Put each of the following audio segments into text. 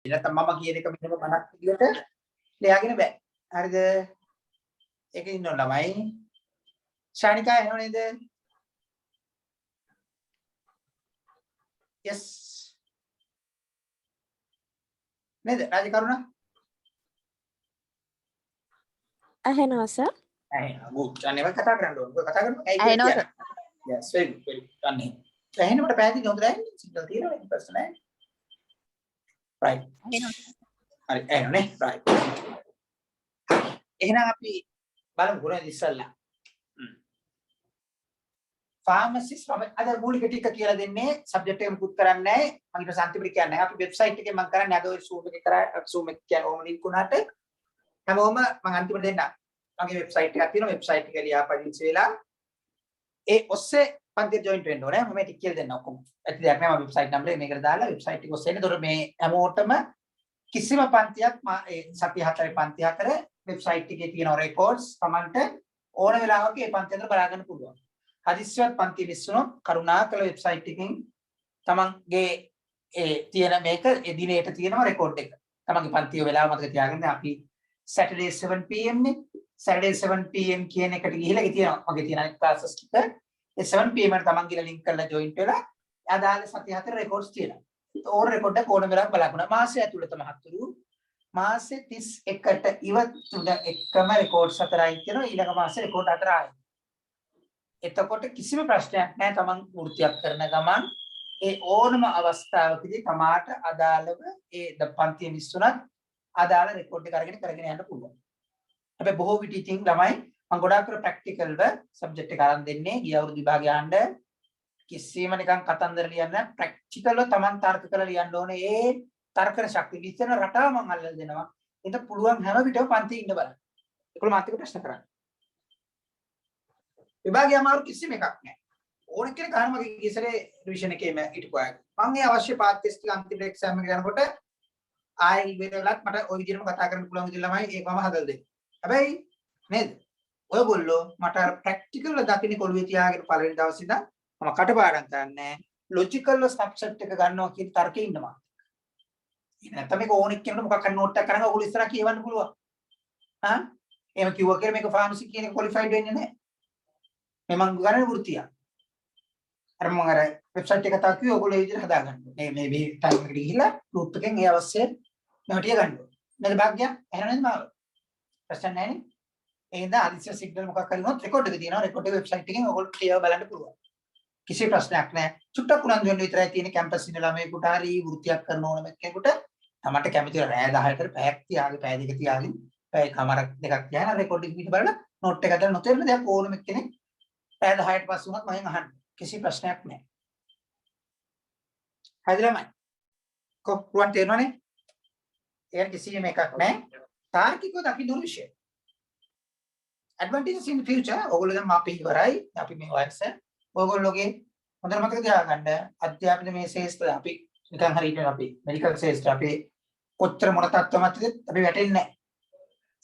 නැත්නම් මම කියන එක මෙහෙම මනක් විදියට ලියාගෙන බෑ. හරිද? ඒක ඉන්න ළමයි. ශානිකා එනව නේද? yes. නේද? රාජකරුණා? ඇහෙනවා සර්. ඇහෙනවා. good. අනේ මම කතා කරන්න ඕන. ඔය කතා කරමු. ඇයි ඇහෙනවා කියන්නේ? yes, very good. very good. අනේ. ඇහෙනකොට පැහැදිලි හොඳට ඇහෙන්නේ. සිග්නල් තියෙනවා නේ ප්‍රශ්න නැහැ. right. හරි ඇහෙනනේ. right. එහෙනම් අපි බලමු කොහොමද ඉස්සල්ලා. ෆාමසිස් අද මූලික ටික කියලා දෙන්නේ සබ්ජෙක්ට් එක මුකුත් කරන්නේ නැහැ. මම ඊට සාන්තිපුරි කියන්නේ නැහැ. අපි වෙබ්සයිට් එකේ මම කරන්නේ අද ඔය Zoom එකේ කරා Zoom එක කියන ඕම ලින්ක් උනාට හැමෝම මම අන්තිමට දෙන්නම්. මගේ වෙබ්සයිට් එකක් තියෙනවා. වෙබ්සයිට් එක ලියාපදිංචි වෙලා ඒ ඔස්සේ පන්තියට ජොයින් වෙන්න ඕනේ. මම ටික කියලා දෙන්න ඔක්කොම. ඇත්ත දෙයක් නෑ. මම වෙබ්සයිට් නම්බරේ මේකට දාලා වෙබ්සයිට් එක ඔස්සේ එන්න. ඒතකොට මේ හැමෝටම කිසිම පන්තියක් ඒ සතිය 4 පන්ති 4 වෙබ්සයිට් එකේ තියෙන රෙකෝඩ්ස් Tamanට ඕන වෙලාවක ඒ පන්ති අතර බලා ගන්න පුළුවන්. හදිස්සියවත් පන්ති මිස් වුණොත් කරුණාකර වෙබ්සයිට් එකෙන් තමන්ගේ ඒ තියෙන මේක ඒ දිනේට තියෙනවා රෙකෝඩ් එක. තමන්ගේ පන්තිය වෙලාව මතක තියාගන්න. අපි Saturday 7 pm නේ. Saturday 7 pm කියන එකට ගිහිල්ලා ඒ තියෙනවා මගේ තියෙන ක්ලාසස් ටික. ඒ 7 pm එකට තමන් ගිහලා ලින්ක් කරලා ජොයින් වෙලා අදාළ සතිය 4 රෙකෝඩ්ස් තියෙනවා. ඕන රෙකෝඩ් එක ඕන වෙලාවක බලන්න. මාසය ඇතුළත මහත්තුරු මාසෙ 31ට ඉවතුන එකම රෙකෝඩ්ස් 4යි තියෙනවා. ඊළඟ මාසේ රෙකෝඩ් 4 ආයි. එතකොට කිසිම ප්‍රශ්නයක් නැහැ. තමන් වෘත්තියක් කරන ගමන් ඒ ඕනම අවස්ථාවකදී තමාට අදාළව ඒ පන්තිය මිස් වුණත් අදාළ රෙකෝඩ් එක කරගෙන යන්න පුළුවන්. හැබැයි බොහෝ විට ඉතින් ළමයි මම ගොඩාක් කර ප්‍රැක්ටිකල්ව සබ්ජෙක්ට් එක අරන් දෙන්නේ. ගිය අවුරුදු විභාගය යන්න කිසිම නිකන් කතන්දර ලියන්න ප්‍රැක්ටිකල්ව තමන් තර්ක කරලා ලියන්න ඕනේ. ඒ තර්කන ශක්තිය විශ්ලේෂණ රටාව මම අල්ලලා දෙනවා. ඒක පුළුවන් හැම විටම පන්තියේ ඉන්න බලන්න. ඒකල මාත් එක්ක ප්‍රශ්න කරන්න. විභාගය අමාරු කිසිම එකක් නැහැ. ඕන කෙනෙක් අහන මගේ ඉස්සරේ රිවිෂන් එකේම හිටපු අය. මම ඒ අවශ්‍ය පාත් ටෙස්ට් ටික අන්තිම එක්සෑම් එක යනකොට ආයි ඉවරලත් මට ওই විදිහටම කතා කරන්න පුළුවන් විදිහ ළමයි ඒකම හදලා දෙන්න. හැබැයි නේද? ඔයගොල්ලෝ මට අර ප්‍රැක්ටිකල් වල දකින්න කොළුවේ තියාගෙන පළවෙනි දවසේ ඉඳන් මම කටපාඩම් කරන්නේ ලොජිකල් ස්ට්‍රක්චර් එක ගන්නවා කියන තර්කේ ඉන්නවා. ඉතින් නැත්නම් මේක ඕනෙක් කෙනෙකුට මොකක් හරි නෝට් එකක් කරන් ඔයගොල්ලෝ ඉස්සරහ කියවන්න පුළුවන්. හා? එහෙම කිව්වා කියලා මේක ෆාමසි කියන එක ක්වොලිෆයිඩ් වෙන්නේ නැහැ. මම ගණන වෘත්තිය. අර මම අර වෙබ්සයිට් එක තාක්කි ඔයගොල්ලෝ ඒ විදිහට හදාගන්න. මේ ටයිම් එකට ගිහිල්ලා ගෲප් එකෙන් ඒ අවශ්‍ය නොටිය ගන්න ඕනේ. නේද භාග්‍ය? එහෙම නේද මාව? ප්‍රශ්න නැහැ නේ? එහෙනම් අදිස්සිය සිග්නල් මොකක් හරි වුණොත් රෙකෝඩ් එක තියෙනවා. රෙකෝඩ් එක වෙබ්සයිට් එකෙන් ඔයගොල්ලෝ ක්ලියර් බලන්න පුළුවන්. කිසි ප්‍රශ්නයක් නැහැ. චුට්ටක් උනන්දු වෙන්න විතරයි තියෙන්නේ. කැම්පස් ඉන්න ළමයෙකුට හරි වෘත්තියක් කරන ඕනම කෙනෙකුට තමන්ට කැමති රෑ 10කට පැයක් තියාගෙන පැය දෙක තියාගෙන පැය කමාරක් දෙකක් තියාගෙන රෙකෝඩ් එක පිට බලලා නෝට් එක හදලා නොතේරෙන දෙයක් ඕනම කෙනෙක් පැය 10ට පස්සේ වුණත් මගෙන් අහන්න. කිසි ප්‍රශ්නයක් නැහැ. හරිදමයි. කොහොමද තේරෙනවනේ? ඒක කිසිම එකක් නැහැ. තාර්කිකව දකින්න ඕන විෂය. advantages in the future ඔයගොල්ලෝ දැන් මාපි ඉවරයි. අපි මේ වයස ඔයගොල්ලෝගේ හොඳට මතක තියාගන්න අධ්‍යාපන මේ ශාස්ත්‍රය අපි නිකන් හරියට අපි මෙඩිකල් ශාස්ත්‍රය අපි කොච්චර මොන තත්ත්වමත්ද අපි වැටෙන්නේ නැහැ.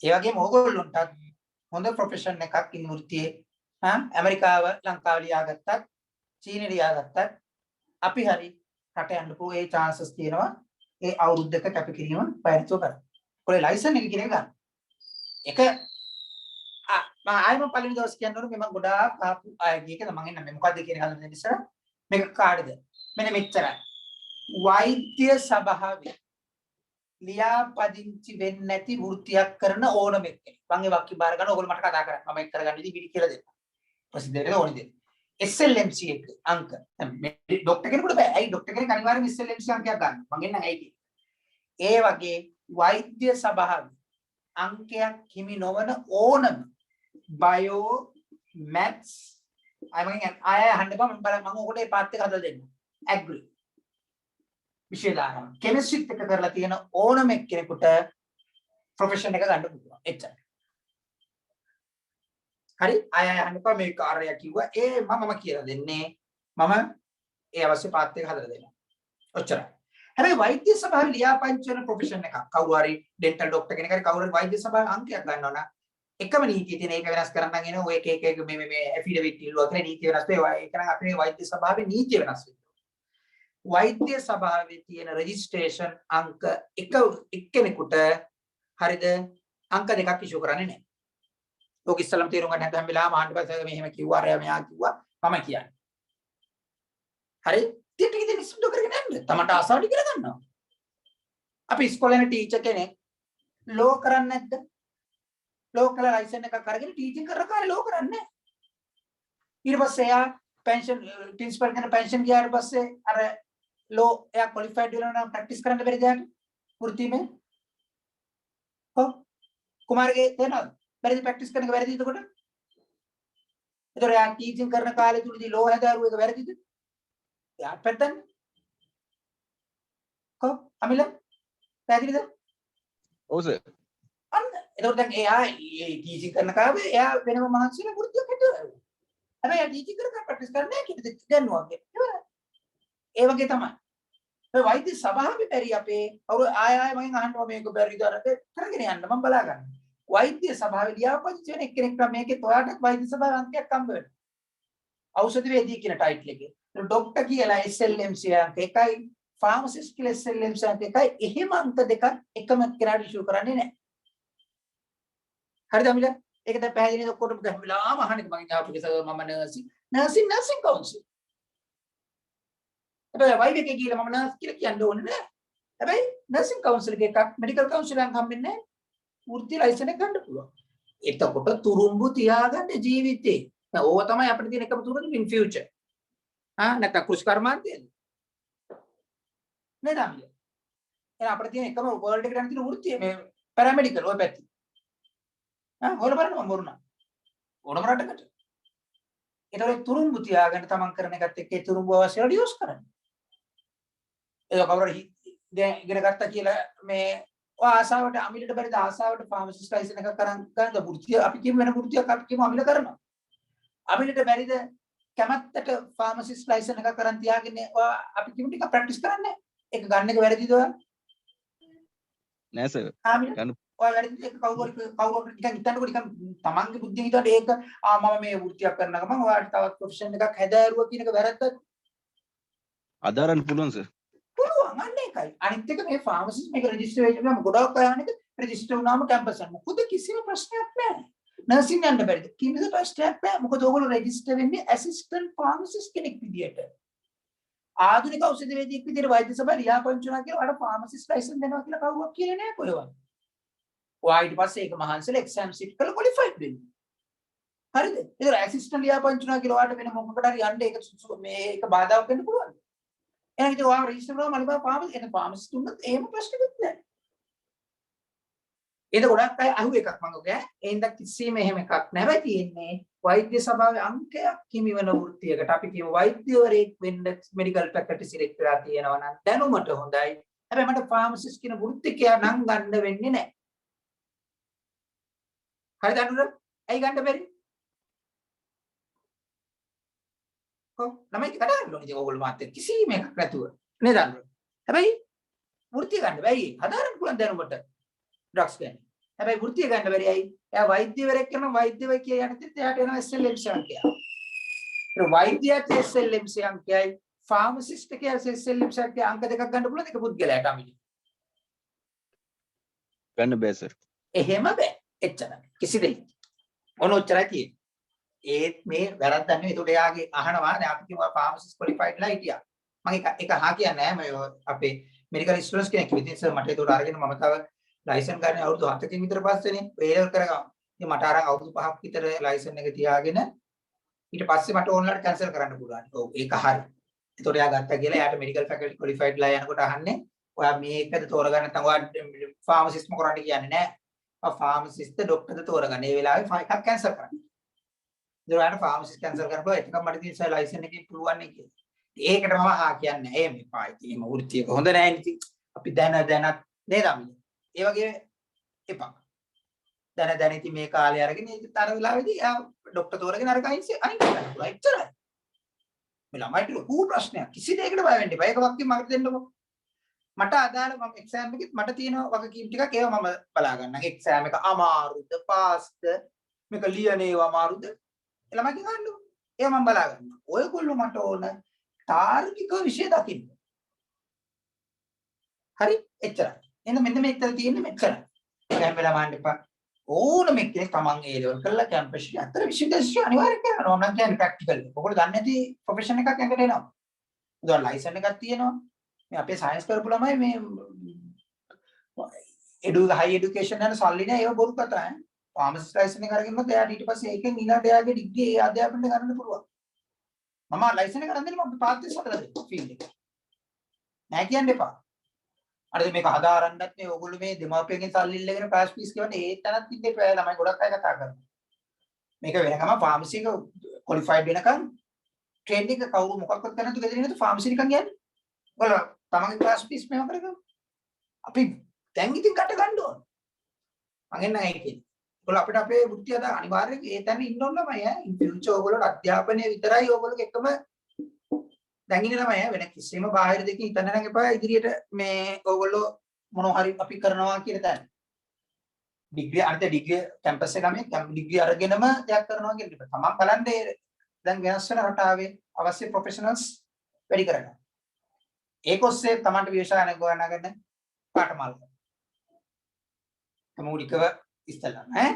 ඒ වගේම ඕගොල්ලොන්ට හොඳ ප්‍රොෆෙෂන් එකක් ඉන්න වෘත්තියේ ඇමරිකාව ලංකාව ලියාගත්තත් චීනෙ ලියාගත්තත් අපි හරි රට යන්න පුළුවන් ඒ chances තියෙනවා. ඒ අවුරුද්දක කැපකිරීම පයරතුව කරා. ඔය ලයිසන් එක කියන එක ගන්න. ඒක මම ආයෙම පළවෙනි දවස් කියන්න ඕනේ මම ගොඩාක් ආපු අයගේ එක මම එන්න මේ මොකද්ද කියන හදන්න දෙන්න ඉස්සර මේක කාඩද මෙන්න මෙච්චරයි වෛද්‍ය සභාවේ ලියාපදිංචි වෙන්නේ නැති වෘත්තියක් කරන ඕනම කෙනෙක් මම ඒ වාක්‍ය බාර ගන්න ඕගොල්ලෝ මට කතා කරන්න මම ඒක කරගන්න ඉතින් පිළි කියලා දෙන්න ප්‍රසිද්ධ වෙන ඕනේ දෙන්න SLMC එක අංක මේ ડોක්ටර් කෙනෙකුට බෑ ඇයි ડોක්ටර් කෙනෙක් අනිවාර්යයෙන්ම SLMC අංකයක් ගන්න මම එන්නම් ඇයි ඒ වගේ වෛද්‍ය සභාවේ අංකයක් හිමි නොවන ඕනම bio maths I අහන්න බෑ මම ඔකට ඒ පාත් එක හදලා දෙන්න agree විෂය දානවා chemistry එක කරලා තියෙන ඕනම කෙනෙකුට profession එක ගන්න පුළුවන් එච්චරයි හරි I අහන්න බෑ මේ කාර්යය කිව්වා ඒ මම කියලා දෙන්නේ මම ඒ අවශ්‍ය පාත් එක හදලා දෙනවා ඔච්චරයි හැබැයි වෛද්‍ය සභාවේ ලියාපදිංචි වෙන profession එකක් කවුරු හරි dental doctor කෙනෙක් හරි කවුරු හරි වෛද්‍ය සභාවේ අංකයක් ගන්නවා නම් එකම නීතිය තියෙන ඒක වෙනස් කරන්න නම් එන ඔය එක මේ ඇෆිඩවිට් ඉල්ලුවා කියලා නීතිය වෙනස් වෙනවා ඒක නම් අපේ වෛද්‍ය සභාවේ නීතිය වෙනස් වෙනවා වෛද්‍ය සභාවේ තියෙන රෙජිස්ට්‍රේෂන් අංක එක්කෙනෙකුට හරිද අංක දෙකක් ඉෂුව කරන්නේ නැහැ. ඔක ඉස්සලම තේරුම් ගන්න හැම වෙලාවම අහන්න පස්සේ මෙහෙම කිව්වා අරයා මෙයා කිව්වා මම කියන්නේ. හරි? ටික ටික ඉතින් ඉස්සුඩ කරගෙන යන්න. තමන්ට ආසාවට ඉගෙන ගන්නවා. අපි ඉස්කෝලේ යන ටීචර් කෙනෙක් ලෝ කරන්නේ නැද්ද? ලෝ කළා ලයිසන් එකක් අරගෙන ටීචින් කරන කාලේ ලෝ කරන්නේ නැහැ. ඊට පස්සේ එයා පෙන්ෂන් ප්‍රින්සිපල් කෙනෙක් පෙන්ෂන් ගියාට පස්සේ අර ලෝ එයා ක්වොලිෆයිඩ් වෙනවා නම් ප්‍රැක්ටිස් කරන්න බැරිද යාට? වෘත්තීමේ. ඔව්. කුමාරගේ තේනවද? බැරිද ප්‍රැක්ටිස් කරන එක වැරදිද එතකොට? ඒතර එයා ටීචින් කරන කාලේ තුලදී ලෝ හැදාරුව එක වැරදිද? එයාට පැත්තන්නේ. කො අමිල පැහැදිලිද? ඔව් සර්. අන්න එතකොට දැන් එයා ටීචින් කරන කාලේ එයා වෙනම මහන්සියලා වෘත්තියක් හිතුවා. හැබැයි එයා ටීචින් කරන ප්‍රැක්ටිස් කරන්නේ නැහැ කියලා දැන්නවා වගේ. ඒ වගේ තමයි. ඒ වෛද්‍ය සභාවේ බැරි අපේ ආය මගෙන් අහනවා මේක බැරිද අරක කරගෙන යන්න මම බලා ගන්න. වෛද්‍ය සභාවේ ලියාපදිංචි වෙන එක්කෙනෙක් නම් මේකේ ඔයාටත් වෛද්‍ය සභාවේ අංකයක් හම්බ වෙනවා. ඖෂධ වේදී කියන ටයිටල් එකේ. ડોක්ටර් කියලා SLMC අංක එකයි, ෆාමසිස්ට් කියලා SLMC අංක එකයි. එහෙම අංක දෙකක් එකම කෙනාට ඉෂුව කරන්නේ නැහැ. හරිද අමිල? ඒක දැන් පැහැදිලිද ඔක්කොටම ගහලාම අහන්නේ මගෙන් ආපු සර් මම නර්සින් කවුන්සිල්. හැබැයි වෛද්‍ය එකේ කියලා මම නර්ස් කියලා කියන්න ඕනේ නැහැ. හැබැයි නර්සින් කවුන්සිල් එකක් මෙඩිකල් කවුන්සිල් එකක් හම්බෙන්නේ නැහැ. වෘත්ති ලයිසන් එක ගන්න පුළුවන්. එතකොට තුරුම්බු තියාගන්න ජීවිතේ. දැන් ඕව තමයි අපිට තියෙන එකම තුරුම්බු in future. නැත්නම් කෘෂි කර්මාන්තයේද? නේද අම්මිය? එහෙනම් අපිට තියෙන එකම වර්ල්ඩ් එකට යන තියෙන වෘත්තිය මේ පැරාමෙඩිකල් ඔය පැත්තේ. හොයලා බලන්න මම බොරුනා. ඕනම රටකට. ඒතකොට තුරුම්බු තියාගන්න තමන් කරන එකත් එක්ක ඒ තුරුම්බු අවශ්‍යලා යූස් කරන්න. ඒක කවුරු දැන් ඉගෙන ගත්තා කියලා මේ ආසාවට අමිලට බැරිද ආසාවට ෆාමසිස්ට් ලයිසන් එකක් අරන් ගන්න වෘත්තිය අපි කියමු වෙන වෘත්තියක් අපි කියමු අමිල කරනවා. අමිලට බැරිද කැමැත්තට ෆාමසිස්ට් ලයිසන් එකක් අරන් තියාගෙන අපි කියමු ටික ප්‍රැක්ටිස් කරන්න. ඒක ගන්න එක වැරදිද ඔයා? නෑ සර්. අමිල ඔය වැරදිද ඒක කවුරු නිකන් හිතන්නකො නිකන් තමන්ගේ බුද්ධිය හිතන්න ඒක මම මේ වෘත්තියක් කරන ගමන් ඔයාලට තවත් ප්‍රොෆෙෂන් එකක් හැදෑරුවා කියන එක වැරද්දද? අදාරන්න පුළුවන් සර්. පුළුවන් අන්න ඒකයි. අනිත් එක මේ ෆාමසිස්ට් මේක රෙජිස්ට්‍රේෂන් එකම ගොඩක් අය අහන්නේ රෙජිස්ටර් වුණාම කැම්පස් යන්න. මොකද කිසිම ප්‍රශ්නයක් නැහැ. නර්සින් යන්න බැරිද? කිසිම ප්‍රශ්නයක් නැහැ. මොකද ඕගොල්ලෝ රෙජිස්ටර් වෙන්නේ ඇසිස්ටන්ට් ෆාමසිස්ට් කෙනෙක් විදියට. ආධුනික ඖෂධ වේදිකෙක් විදියට වෛද්‍ය සභාව ලියාපදිංචි වුණා කියලා අර ෆාමසිස්ට් ලයිසන් දෙනවා කියලා කවුරුවක් කියන්නේ නැහැ කොහෙවත්. ඔයා ඊට පස්සේ ඒක මහන්සියලා එක්සෑම් සිට් කරලා ක්වොලිෆයිඩ් වෙන්න. හරිද? ඒතර ඇසිස්ටන්ට් ලියාපදිංචි වුණා කියලා ඔයාට වෙන මොකකට හරි යන්න ඒක මේක බාධාවක් වෙන්න පුළුවන්ද? එහෙනම් ඉතින් ඔයා රෙජිස්ටර් වුණාම අනිවාර්ය ෆාමසි එන ෆාමසිස්ට් උනත් එහෙම ප්‍රශ්නකුත් නැහැ. ඒක ගොඩක් අය අහුව එකක් මම ඔගේ. එහෙනම් කිසිම එහෙම එකක් නැහැ තියෙන්නේ. වෛද්‍ය සභාවේ අංකයක් හිමිවන වෘත්තියකට අපි කියමු වෛද්‍යවරයෙක් වෙන්න මෙඩිකල් ෆැකල්ටි සිලෙක්ට් වෙලා තියෙනවා නම් දැනුමට හොඳයි. හැබැයි මට ෆාමසිස්ට් කියන වෘත්තිකයා නම් ගන්න වෙන්නේ නැහැ. හරිද අනුර? ඇයි ගන්න බැරි? කොහොම ළමයි කතා කරන්න ඕනේ ඉතින් ඕගොල්ලෝ මාත් එක්ක කිසිම එකක් නැතුව නේද අනුර? හැබැයි වෘත්තිය ගන්න බැයි හදාරන්න පුළුවන් දැනුමට ඩ්‍රග්ස් ගන්න. හැබැයි වෘත්තිය ගන්න බැරි ඇයි? එයා වෛද්‍යවරයෙක් කරන වෛද්‍යවයි කිය යනතෙත් එයාට එනවා SLMC අංකය. ඒ වෛද්‍යයාට SLMC අංකයයි ෆාමසිස්ට් එකේ SLMC අංක දෙකක් ගන්න පුළුවන් එක පුද්ගලයාට අමිලි. ගන්න බෑ සර්. එහෙම බෑ. එච්චරයි. කිසි දෙයක්. ඔනොච්චරයි තියෙන්නේ. ඒත් මේ වැරද්දක් නෙවෙයි. ඒකට එයාගේ අහනවා දැන් අපි කියමු ෆාමසිස්ට් ක්වොලිෆයිඩ්ලා හිටියා. මම එක හා කියන්නේ නැහැ මම අපේ මෙඩිකල් ස්ටුඩන්ට්ස් කෙනෙක් විදිහට සර් මට ඒකට අරගෙන මම තව ලයිසන් ගන්න අවුරුදු 7කින් විතර පස්සේනේ A-level කරගමු. ඉතින් මට අරන් අවුරුදු 5ක් විතර ලයිසන් එක තියාගෙන ඊට පස්සේ මට ඕන්ලයින් කැන්සල් කරන්න පුළුවන්. ඔව් ඒක හරි. ඒතකොට එයා ගත්තා කියලා එයාට මෙඩිකල් ෆැකල්ටි ක්වොලිෆයිඩ්ලා යනකොට අහන්නේ ඔයා මේකද තෝරගන්න නැත්නම් ඔයා ෆාමසිස්ට්ම කරන්න කියන්නේ නැහැ. ෆාමසිස්ට් ડોක්ටර්ද තෝරගන්න. ඒ වෙලාවේ එකක් කැන්සල් කරන්න. ඉතින් ඔයාලට ෆාමසිස්ට් කැන්සල් කරපුවා එකක් මට තියෙන ලයිසන් එකේ පුළුවන් නේ කියලා. ඒකට මම හා කියන්නේ නැහැ. මේ පායි තියෙන වෘත්තියක හොඳ නැහැ නේ. අපි දැනත් නේද අමිල? ඒ වගේ එපා. දැන ඉතින් මේ කාලේ අරගෙන ඉතින් තර වෙලාවේදී ආ ડોක්ටර් තෝරගෙන අර අයින් කරන්න පුළුවන්. එච්චරයි. මේ ළමයිට ලොකු ප්‍රශ්නයක්. කිසි දෙයකට බය වෙන්න එපා. ඒක වක්කින් මට දෙන්නකෝ. මට අදාළ මම එක්සෑම් එකෙත් මට තියෙන වගකීම් ටිකක් ඒවා මම බලා ගන්නම්. එක්සෑම් එක අමාරුද පාස්ද මේක ලියන ඒවා අමාරුද ළමයි ගන්නකො. ඒවා මම බලා ගන්නවා. ඔයගොල්ලෝ මට ඕන තාර්කික විෂය දකින්න. හරි එච්චරයි. එහෙනම් මෙන්න මේක තියෙන්නේ මෙච්චරයි. දැන් වෙලා මාන්න එපා. ඕනම කෙනෙක් තමන් ඒ ලෙවල් කරලා කැම්පස් එකේ අතර විශ්වවිද්‍යාලය අනිවාර්යෙන් කරනවා. මම කියන්නේ ප්‍රැක්ටිකල්. ඔයගොල්ලෝ දන්නේ නැති ප්‍රොෆෙෂන් එකක් යකට එනවා. උදාහරණ ලයිසන් එකක් තියෙනවා. මේ අපේ සයන්ස් කරපු ළමයි මේ හයි එඩියුකේෂන් යන සල්ලි නෑ ඒව බොරු කතා ඈ. ෆාමසිස්ට් ලයිසන් එක අරගෙන ඉන්නත් එයාට ඊට පස්සේ ඒකෙන් ඊළඟට එයාගේ ඩිග්‍රී ඒ අධ්‍යාපනය කරන්න පුළුවන්. මම ලයිසන් එක අරන් දෙන්නේ මම පාත් 34 දෙන්න ෆීල්ඩ් එක. නෑ කියන්න එපා. අර මේක හදාරන්නත් මේ ඕගොල්ලෝ මේ දෙමාපියන්ගෙන් සල්ලි ඉල්ලගෙන පාස් ෆීස් කියවන්නේ ඒ තැනත් ඉන්න එපා. ළමයි ගොඩක් අය කතා කරනවා. මේක වෙනකම ෆාමසි එක ක්වොලිෆයිඩ් වෙනකන් ට්‍රේනින් එක කවුරු මොකක්වත් කරන්නේ නැතුව ගෙදරින් ඉඳලා ෆාමසි නිකන් යන්නේ. ඔයාලා තමන්ගේ පාස් ෆීස් මේව කරගමු. අපි දැන් ඉතින් කට ගන්න ඕන. මම එන්න ඒකේ. ඔයාලා අපිට අපේ වෘත්තිය අද අනිවාර්යයෙන් ඒ තැන ඉන්න ඕන ළමයි ඈ. ඉන් ෆියුචර් ඕගොල්ලෝ අධ්‍යාපනය විතරයි ඕගොල්ලෝ එකම දැන් ඉන්න ළමයි ඈ. වෙන කිසිම බාහිර දෙකකින් හිතන්න නම් එපා ඉදිරියට මේ ඕගොල්ලෝ මොනවා හරි අපි කරනවා කියන තැන. ඩිග්‍රී අර්ථ ඩිග්‍රී කැම්පස් එකේ මේ ඩිග්‍රී අරගෙනම දෙයක් කරනවා කියන එක. තමන් බලන්නේ දැන් වෙනස් වෙන රටාවේ අවශ්‍ය ප්‍රොෆෙෂනල්ස් වැඩි කරගන්න. ඒක ඔස්සේ තමන්ට විශේෂණ ගොඩනගන්න පාඨමාල. මූලිකව ඉස්සලා ඈ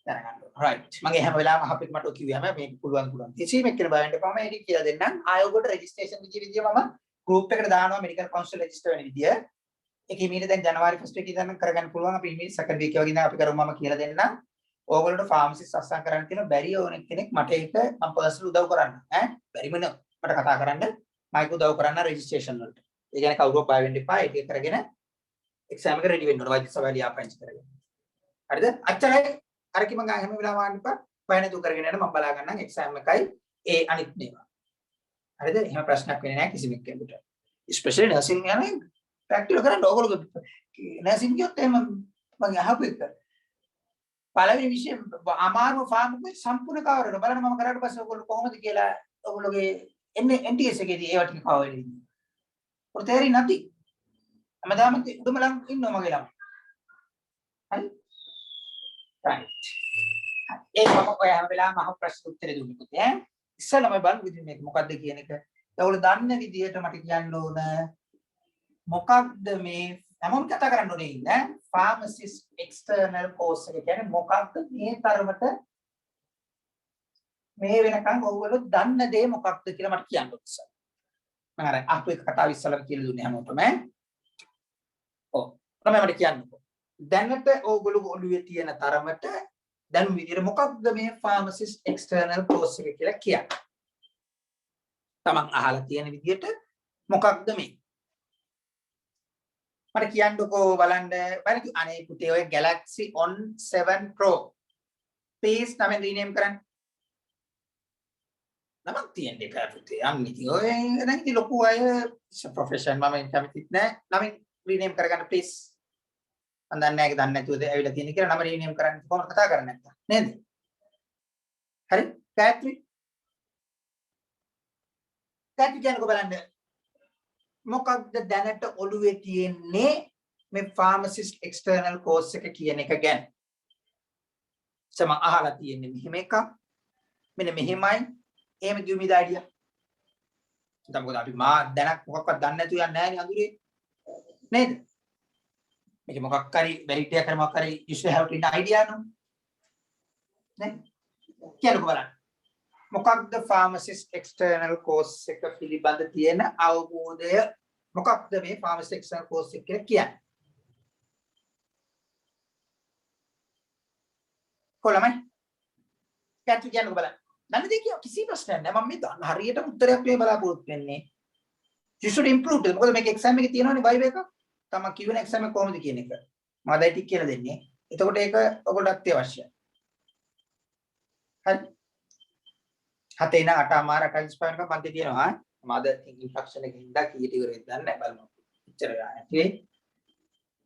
දැනගන්න. රයිට්. මම හැම වෙලාවෙම අහපෙත් මට කිව්වම මේක පුළුවන්. කිසිම එක්කෙනෙක් බයන්න එපා. මම ඒක කියලා දෙන්නම්. ආයෝගයට රෙජිස්ට්‍රේෂන් විදිය මම ගෲප් එකට දානවා මෙඩිකල් කවුන්සිල් රෙජිස්ටර් වෙන විදිය. ඒකේ මීට දැන් ජනවාරි 1 week ඉඳන් කරගන්න පුළුවන්. අපි මේ සෙකන්ඩ් වීක් එක වගේ ඉඳන් අපි කරමු මම කියලා දෙන්නම්. ඕගොල්ලෝට ෆාමසිස්ට් අස්සම් කරන්න තියෙන බැරි ඕන කෙනෙක් මට ඒක මම පර්සනල් උදව් කරන්න. ඈ බැරිම නේ මට කතා කරන්න. මයික් උදව් කරන්න රෙජිස්ට්‍රේෂන් වලට. ඒ කියන්නේ කවුරුත් බය වෙන්න එපා. ඒක කරගෙන එක්සෑම් එක රෙඩි වෙන්න ඕන. වෛද්‍ය සභාවේ ලියාපදිංචි කරගෙන. හරිද? අච්චරයි. අර කිම ගා හැම වෙලාවම වන්න එපා. බය නැතුව කරගෙන යන්න මම බලා ගන්නම් එක්සෑම් එකයි ඒ අනිත් මේවා. හරිද? එහෙම ප්‍රශ්නයක් වෙන්නේ නැහැ කිසිම කෙනෙකුට. ස්පෙෂලි නර්සින් යන්නේ ප්‍රැක්ටිකල් කරන්න ඕගොල්ලෝ නර්සින් කියොත් එහෙම මම අහපු එක. පළවෙනි විෂය අමාරු ෆාර්මකේ සම්පූර්ණ කවර කරනවා. බලන්න මම කරාට පස්සේ ඔයගොල්ලෝ කොහොමද කියලා ඔයගොල්ලෝගේ එන්නේ NTS එකේදී ඒවා ටික කවර වෙන්නේ. ඔය තේරෙන්නේ නැති. හැමදාම උඩම ලං ඉන්නවා මගේ ළමයි. හරි? right. ඒක මම ඔය හැම වෙලාවෙම අහ ප්‍රශ්න උත්තර දුන්නේ පුතේ ඈ. ඉස්සෙල්ලාම බලන්න විදිහ මේක මොකද්ද කියන එක. ඔයගොල්ලෝ දන්න විදිහට මට කියන්න ඕන මොකක්ද මේ හැමෝම කතා කරන්න ඕනේ ඉන්නේ ෆාමසිස්ට් එක්ස්ටර්නල් කෝස් එක කියන්නේ මොකක්ද මේ තරමට මේ වෙනකන් ඔයගොල්ලෝ දන්න දේ මොකක්ද කියලා මට කියන්න උත්සාහ. මම අර අහපු එක කතාව ඉස්සෙල්ලාම කියලා දුන්නේ හැමෝටම ඈ. ඔව්. තමයි මට කියන්නකෝ. දැනට ඕගොල්ලෝ ඔළුවේ තියෙන තරමට දැන් විදිහට මොකක්ද මේ ෆාමසිස්ට් එක්ස්ටර්නල් කෝස් එක කියලා කියන්නේ. තමන් අහලා තියෙන විදිහට මොකක්ද මේ? මට කියන්නකෝ බලන්න බලන්න අනේ පුතේ ඔය Galaxy On 7 Pro please නම රීනේම් කරන්න. නමක් තියෙන්නේ බෑ පුතේ. අන්න ඉතින් ඔය දැන් ඉතින් ලොකු අය ප්‍රොෆෙෂන් මම කැමතිත් නෑ. නම රීනේම් කරගන්න please. මම දන්නේ නැහැ ඒක දන්නේ නැතුවද ඇවිල්ලා තියෙන්නේ කියලා නම රීනේම් කරන්න කොහොමද කතා කරන්නේ නැත්තම් නේද? හරි? ගායත්‍රි කියන්නකෝ බලන්න මොකක්ද දැනට ඔළුවේ තියෙන්නේ මේ ෆාමසිස්ට් එක්ස්ටර්නල් කෝස් එක කියන එක ගැන. සම අහලා තියෙන්නේ මෙහෙම එකක්. මෙන්න මෙහෙමයි. එහෙම give me the idea. දැන් මොකද අපි මා දැනක් මොකක්වත් දන්නේ නැතුව යන්නේ නැහැ නේ අඳුරේ. නේද? මේක මොකක් හරි වෙරිටි එකක් මොකක් හරි you should have an idea no. නේ? කියන්නකෝ බලන්න. මොකක්ද ෆාමසිස්ට් එක්ස්ටර්නල් කෝස් එක පිළිබඳ තියෙන අවබෝධය මොකක්ද මේ ෆාමසිස්ට් එක්ස්ටර්නල් කෝස් එක කියලා කියන්නේ? කොළමයි? කැටි කියන්නකෝ බලන්න. නන්නේ දෙක කිසි ප්‍රශ්නයක් නැහැ. මම මේ දන්න හරියට උත්තරයක් මේ බලාපොරොත්තු වෙන්නේ. You should improve it. මොකද මේක එක්සෑම් එකේ තියෙනවනේ වයිබ් එක. තමයි කියවන එක්සෑම් එක කොහොමද කියන එක. මම දැන් ටික කියලා දෙන්නේ. එතකොට ඒක ඔයගොල්ලෝ අත්‍යවශ්‍යයි. හරි. 7 ඉඳන් 8 මාර 8:45 වෙනකම් පන්ති තියෙනවා. මම අද ඉන්ෆෙක්ෂන් එකකින් ඉඳලා කීයට ඉවරෙත් දන්නේ නැහැ බලමු. එච්චර ගන්න. ටිකේ.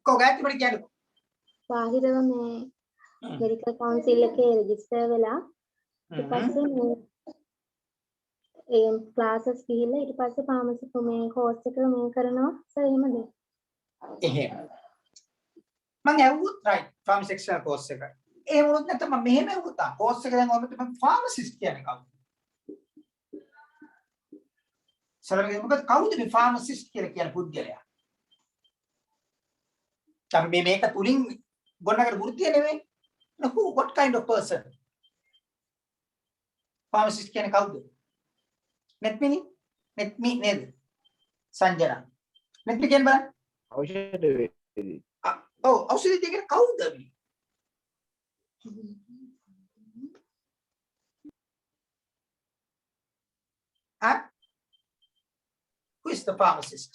කොහොමද මට කියන්නේ? බාහිරව මේ මෙඩිකල් කවුන්සිල් එකේ රෙජිස්ටර් වෙලා ඊට පස්සේ ඒ ක්ලාසස් ගිහිල්ලා ඊට පස්සේ ෆාමසි මේ කෝස් එක මේ කරනවා සර් එහෙමද? එහෙම. මම ඇහුවොත් රයිට් ෆාමසි එක්ස්ටර්නල් කෝස් එක. ඒ වුණොත් නැත්නම් මම මෙහෙම ඇහුවොත් කෝස් එක දැන් ඔබට මම ෆාමසිස්ට් කියන්නේ කවුද? සරලව මොකද කවුද මේ ෆාමසිස්ට් කියලා කියන පුද්ගලයා? දැන් මේ මේක තුලින් ගොඩනගන වෘත්තිය නෙවෙයි. who what kind of person? Pharmacist කියන්නේ කවුද? netmini netmi නේද? සංජනා. netmi කියන්නේ බලන්න. ඖෂධ වේදී. ඔව් ඖෂධ දෙකේ කවුද මේ? Who is the pharmacist?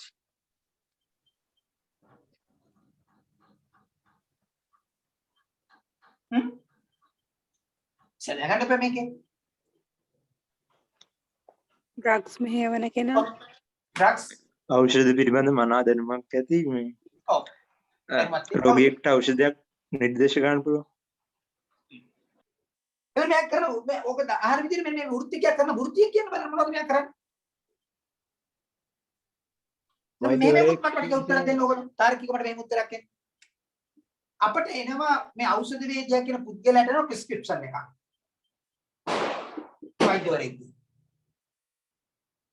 සැලකන්න බෑ මේකේ. ඩ්‍රග්ස් මෙහෙවන කෙනා drugs. ඖෂධ පිළිබඳ මනා දැනුමක් ඇති මේ ඔව්. රෝගියෙක්ට ඖෂධයක් නිර්දේශ කරන්න පුළුවන්. එවනේ කරන ඕක ආහාර විදිහට මෙන්න වෘත්තිකයක් කරන වෘත්තිය කියන බලන්න මොනවද මෙයා කරන්නේ? මේ මට ටික උත්තර දෙන්න ඕගොල්ලෝ තාර්කික මට මේ උත්තරයක් එන්න. අපිට එනවා මේ ඖෂධ වේදියා කියන පුද්ගලයාට එනවා ප්‍රෙස්ක්‍රිප්ෂන් එකක්. වෛද්‍යවරයෙක්.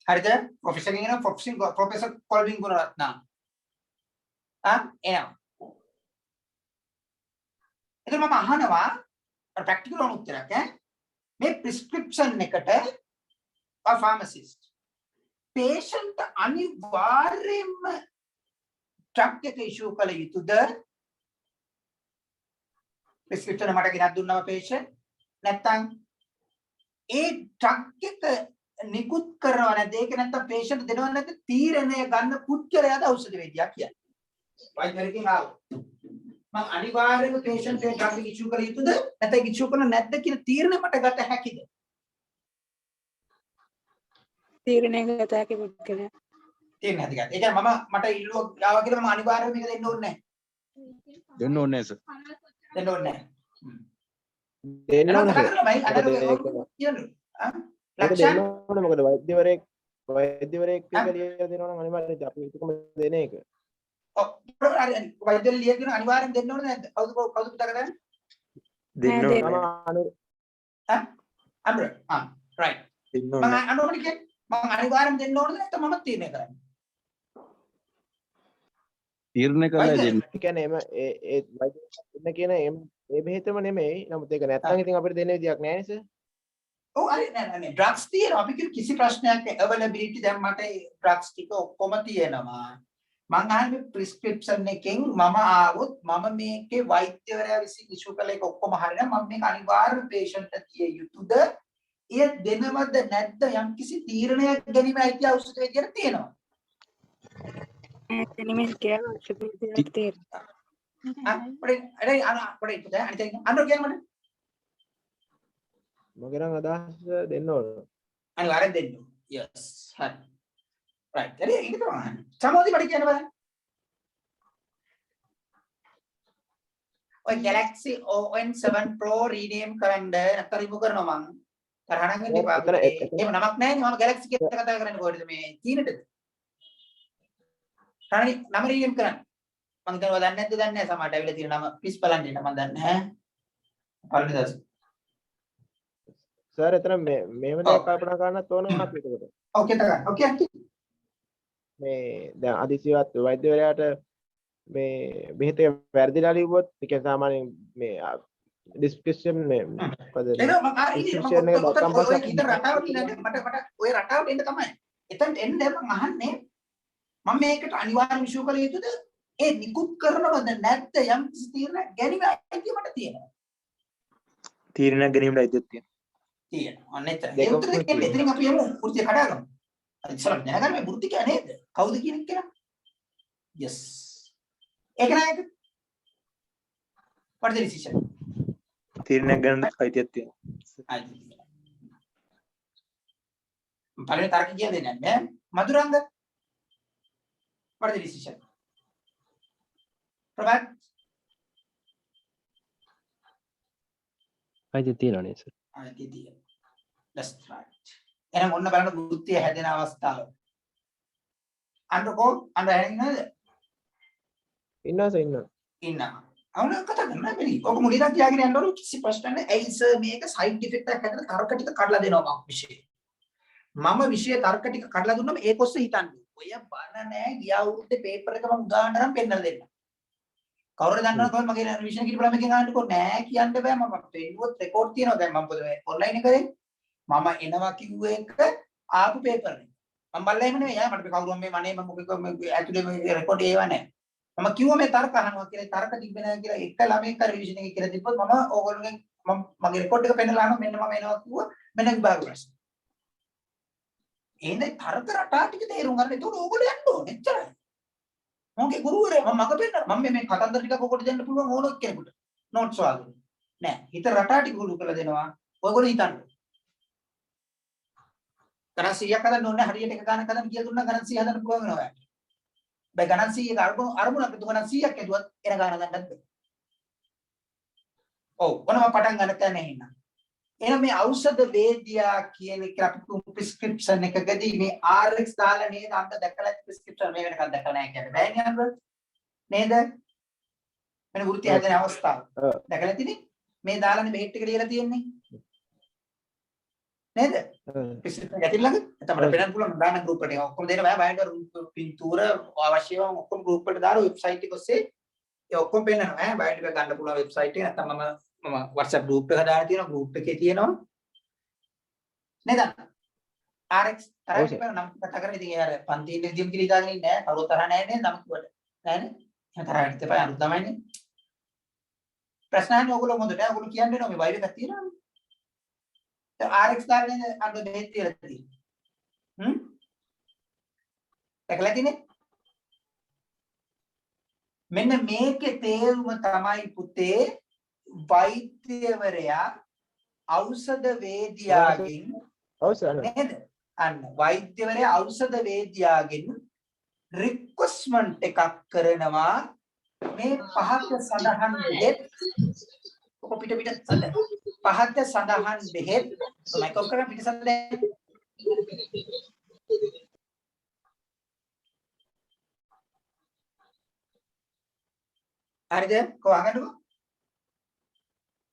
හරිද? ප්‍රොෆෙසර් කෙනෙක් ප්‍රොෆෙසර් කොල්වින් ගුණරත්න. එනවා. එතකොට මම අහනවා ප්‍රැක්ටිකල් උත්තරයක් මේ ප්‍රෙස්ක්‍රිප්ෂන් එකට ෆාමසිස්ට් patient අනිවාර්යයෙන්ම ඩ්‍රග් එක ඉෂුව කළ යුතුද? ප්‍රෙස්ක්‍රිප්ෂන් මට ගෙනත් දුන්නම patient නැත්නම් ඒ ඩ්‍රග් එක නිකුත් කරනව නැද්ද? ඒක නැත්නම් patient දෙනව නැද්ද? තීරණය ගන්න පුද්ගලයාද ඖෂධ වේදියා කියන්නේ. වෛද්‍යවරයෙක්ගෙන් ආව. මම අනිවාර්යයෙන්ම patient ඒ ඩ්‍රග් එක ඉෂුව කළ යුතුද? නැත්නම් ඉෂුව කරන නැද්ද කියන තීරණය මට ගත හැකිද? තීරණය ගත හැකි පුද්ගලයා. තීරණය හදගන්න. ඒ කියන්නේ මට ඉල්ලුවක් ආවා කියලා මම අනිවාර්යයෙන්ම මේක දෙන්න ඕනේ නැහැ. දෙන්න ඕනේ සර්. දෙන්න ඕනේ නැහැ. දෙන්න ඕනේ. මොකද වෛද්‍යවරයෙක් කියලා දෙනවා නම් අනිවාර්යයෙන් අපි හිතකම දෙන එක. ඔව් වෛද්‍යවරු ලියගෙන අනිවාර්යෙන් දෙන්න ඕනේ නැද්ද? කවුද පුතා කරන්නේ? දෙන්න ඕනේ. අනුර right. දෙන්න මම ඕනේ. අනුරට කියන්නේ මම අනිවාර්යෙන් දෙන්න ඕනද නැත්නම් මම තීරණය කරන්නේ? තීරණය කරලා දෙන්න. ඒ කියන්නේ එම ඒ වෛද්‍යවරයෙක් කියන මේ බෙහෙතම නෙමෙයි. නමුත් ඒක නැත්නම් ඉතින් අපිට දෙන්න විදියක් නැහැ නේද? ඔව් හරි නෑ ඩ්‍රග්ස් තියෙනවා. අපි කිසි ප්‍රශ්නයක් නැහැ. අවైలබිලිටි දැන් මට ඩ්‍රග්ස් ටික ඔක්කොම තියෙනවා. මම අහන්නේ ප්‍රෙස්ක්‍රිප්ෂන් එකෙන් මම ආවොත් මම මේකේ වෛද්‍යවරයා විසින් ඉෂු කළ එක ඔක්කොම හරියනම් මම මේක අනිවාර්ය patient ට දිය යුතුද? එය දෙනවද නැද්ද යම්කිසි තීරණයක් ගැනීම අයිති ඖෂධ වේදියට තියෙනවා. එතනම කියලා ඖෂධ වේදිකාවට තේරෙනවා. අනුර කියන්නේ මට මගේ නම් අදහස් දෙන්න ඕන. අනිවාර්යෙන් දෙන්න. yes හරි. right. හරි ඒක තමයි. සමෝදි මට කියන්න බලන්න. ඔය Galaxy ON7 Pro rename කරන්න නැත්නම් රිමූව් කරනවා මං. තරහනම් වෙන්න එපා. එහෙම නමක් නැහැ නේ මම Galaxy කියලා කතා කරන්නේ කොහෙද මේ තීනටද? තරහනි නම rename කරන්න. මං හිතනවා දන්නේ නැද්ද දන්නේ නැහැ සමහරට ඇවිල්ලා තියෙන නම please බලන්න ඉන්න මම දන්නේ නැහැ. පළවෙනි දවසේ. සර් එතන මේ වෙලාව කල්පනා කරන්නත් ඕන අපි එතකොට. ඕකේ තක. ඕකේ. මේ දැන් අදිසියවත් වෛද්‍යවරයාට මේ බෙහෙත වැරදිලා ලිව්වොත් ඒ කියන්නේ සාමාන්‍යයෙන් මේ ඩිස්ක්‍රිප්ෂන් මේ මොකද එනවා මම ඩිස්ක්‍රිප්ෂන් එක බොක්කම් පස්සක් ඔය ඉතින් රටාවට මට ඔය රටාවට එන්න තමයි. එතනට එන්න මම අහන්නේ මම මේකට අනිවාර්යම ඉෂුව කළ යුතුද? ඒ නිකුත් කරනවද නැත්ද යම් කිසි තීරණයක් ගැනීම අයිතිය මට තියෙනවා. තීරණයක් ගැනීමට අයිතියක් තියෙනවා. තියෙනවා. අන්න එතන. ඒ උත්තර දෙන්නේ එතනින් අපි යමු වෘත්තිය කඩාගමු. ඉස්සරහ දැනගන්න මේ වෘත්තිකයා නේද? කවුද කියන එක කියලා? yes. ඒක නේද? what is the decision? තීරණයක් ගන්න අයිතියක් තියෙනවා. පළවෙනි තර්ක කියන්නේ නැහැ. මధుරංග what is the decision? ප්‍රබත් අයිති තියෙනවා නේද සර්? අයිතිය තියෙනවා. that's right. එහෙනම් ඔන්න බලන්න වෘත්තිය හැදෙන අවස්ථාව. අන්නකෝ අන්න හැදෙනවද? ඉන්නවා සර් ඉන්නවා. ඉන්නවා. අවුල කතා කරන්න බැරි. ඔක මුලින්ම කියාගෙන යන්න ඕන කිසි ප්‍රශ්න නැහැ. ඇයි සර් මේක සයිඩ් ඉෆෙක්ට් එකක් හැදලා තර්ක ටික කඩලා දෙනවා මම විශ්ේ. මම විශ්ේ තර්ක ටික කඩලා දුන්නම ඒක ඔස්සේ හිතන්නේ. ඔය බන නැහැ ගිය අවුරුද්දේ පේපර් එක මම උදාහරණ නම් පෙන්නලා දෙන්න. කවුරුද දන්නවද කොහොමද මගේ රිවිෂන් කිරි බලන්න එකෙන් අහන්නකො නෑ කියන්න බෑ මම පෙන්නුවොත් රෙකෝඩ් තියෙනවා දැන් මම ඔන්ලයින් එක කරේ මම එනවා කිව්ව එක ආපු පේපර් එක මම බලලා එහෙම නෙවෙයි මට කවුරුන් මේ මනේ මම ඇතුලේ මේ රෙකෝඩ් ඒව නෑ මම කිව්වා මේ තර්ක අහනවා කියලා තර්ක තිබ්බේ නෑ කියලා එක ළමෙක් කර රිවිෂන් එකේ කියලා තිබ්බොත් මම ඕගොල්ලෝගෙන් මම මගේ රෙකෝඩ් එක පෙන්නලා අහනවා මෙන්න මම එනවා කිව්වා මෙන්න විභාග ප්‍රශ්න එන්නේ තර්ක රටා ටික තේරුම් ගන්න ඒකට ඕගොල්ලෝ යන්න ඕනේ එච්චරයි මොකේ ගුරුවරයා මම මග පෙන්නන මම මේ කතන්දර ටිකක් ඔකට දෙන්න පුළුවන් ඕනොත් කෙනෙකුට නෝට්ස් වගේ නෑ හිත රටා ටික ගුරු කරලා දෙනවා ඔයගොල්ලෝ හිතන්න ගණන් 100ක් හදන්න ඕනේ හරියට එක ගණන් හදන්න කියලා දුන්නා ගණන් 100 හදන්න පුළුවන් වෙනවා ඔයාලට බයි ගණන් 100ක අරමුණක් තු ගණන් 100ක් ඇදුවත් එන ගණන් හදන්නත් බෑ ඔව් ඔනම පටන් ගන්න තැන එන්න එහෙනම් මේ ඖෂධ වේදියා කියන එක අපි ප්‍රිස්ක්‍රිප්ෂන් එකකදී මේ RX දාලා නේද අන්න දැකලා ප්‍රිස්ක්‍රිප්ෂන් මේ වෙනකන් දැකලා නැහැ කියන්නේ බෑනේ අන්න නේද මම වෘත්ති හදන අවස්ථාව දැකලා තියෙන්නේ මේ දාලානේ බෙහෙත් ටික ලියලා තියෙන්නේ නේද ප්‍රිස්ක්‍රිප්ෂන් ගැටින් ළඟ තමයි පෙන්නන්න පුළුවන් දාන ගෲප් එකට ඔක්කොම දෙන්න බෑ බයින්ඩර් පින්තූර අවශ්‍යව ඔක්කොම ගෲප් එකට දාලා වෙබ්සයිට් එක ඔස්සේ ඒ ඔක්කොම පෙන්නනවා ඈ බයින්ඩර් එක ගන්න පුළුවන් වෙබ්සයිට් එක නැත්නම් මම WhatsApp group එක දාලා තියෙනවා group එකේ තියෙනවා නේද RX තරහින් නම් කතා කරන්නේ ඉතින් යාර පන්ති ඉන්න විදියම කියලා ඉඳාගෙන ඉන්නේ නැහැ කවුරුත් තරහ නැහැ නේද නම් කිව්වට නෑනේ එහෙනම් තරහ හිට තපයි අනුත් තමයිනේ ප්‍රශ්න අහන්නේ ඕගොල්ලෝ හොඳට ඕගොල්ලෝ කියන්නේ නෝ මේ වයිර් එකක් තියෙනවානේ දැන් RX දාලා නේද අන්න බෙහෙත් කියලා තියෙන්නේ දැකලා තියෙන්නේ මෙන්න මේකේ තේරුම තමයි පුතේ වෛද්‍යවරයා ඖෂධ වේදියාගෙන් නේද අන්න වෛද්‍යවරයා ඖෂධ වේදියාගෙන් රික්වෙස්ට්මන්ට් එකක් කරනවා මේ පහත සඳහන් බෙහෙත් පිට පහත සඳහන් බෙහෙත් මයික් ඔෆ් කරලා පිට සඳහන් හරිද කොහොමද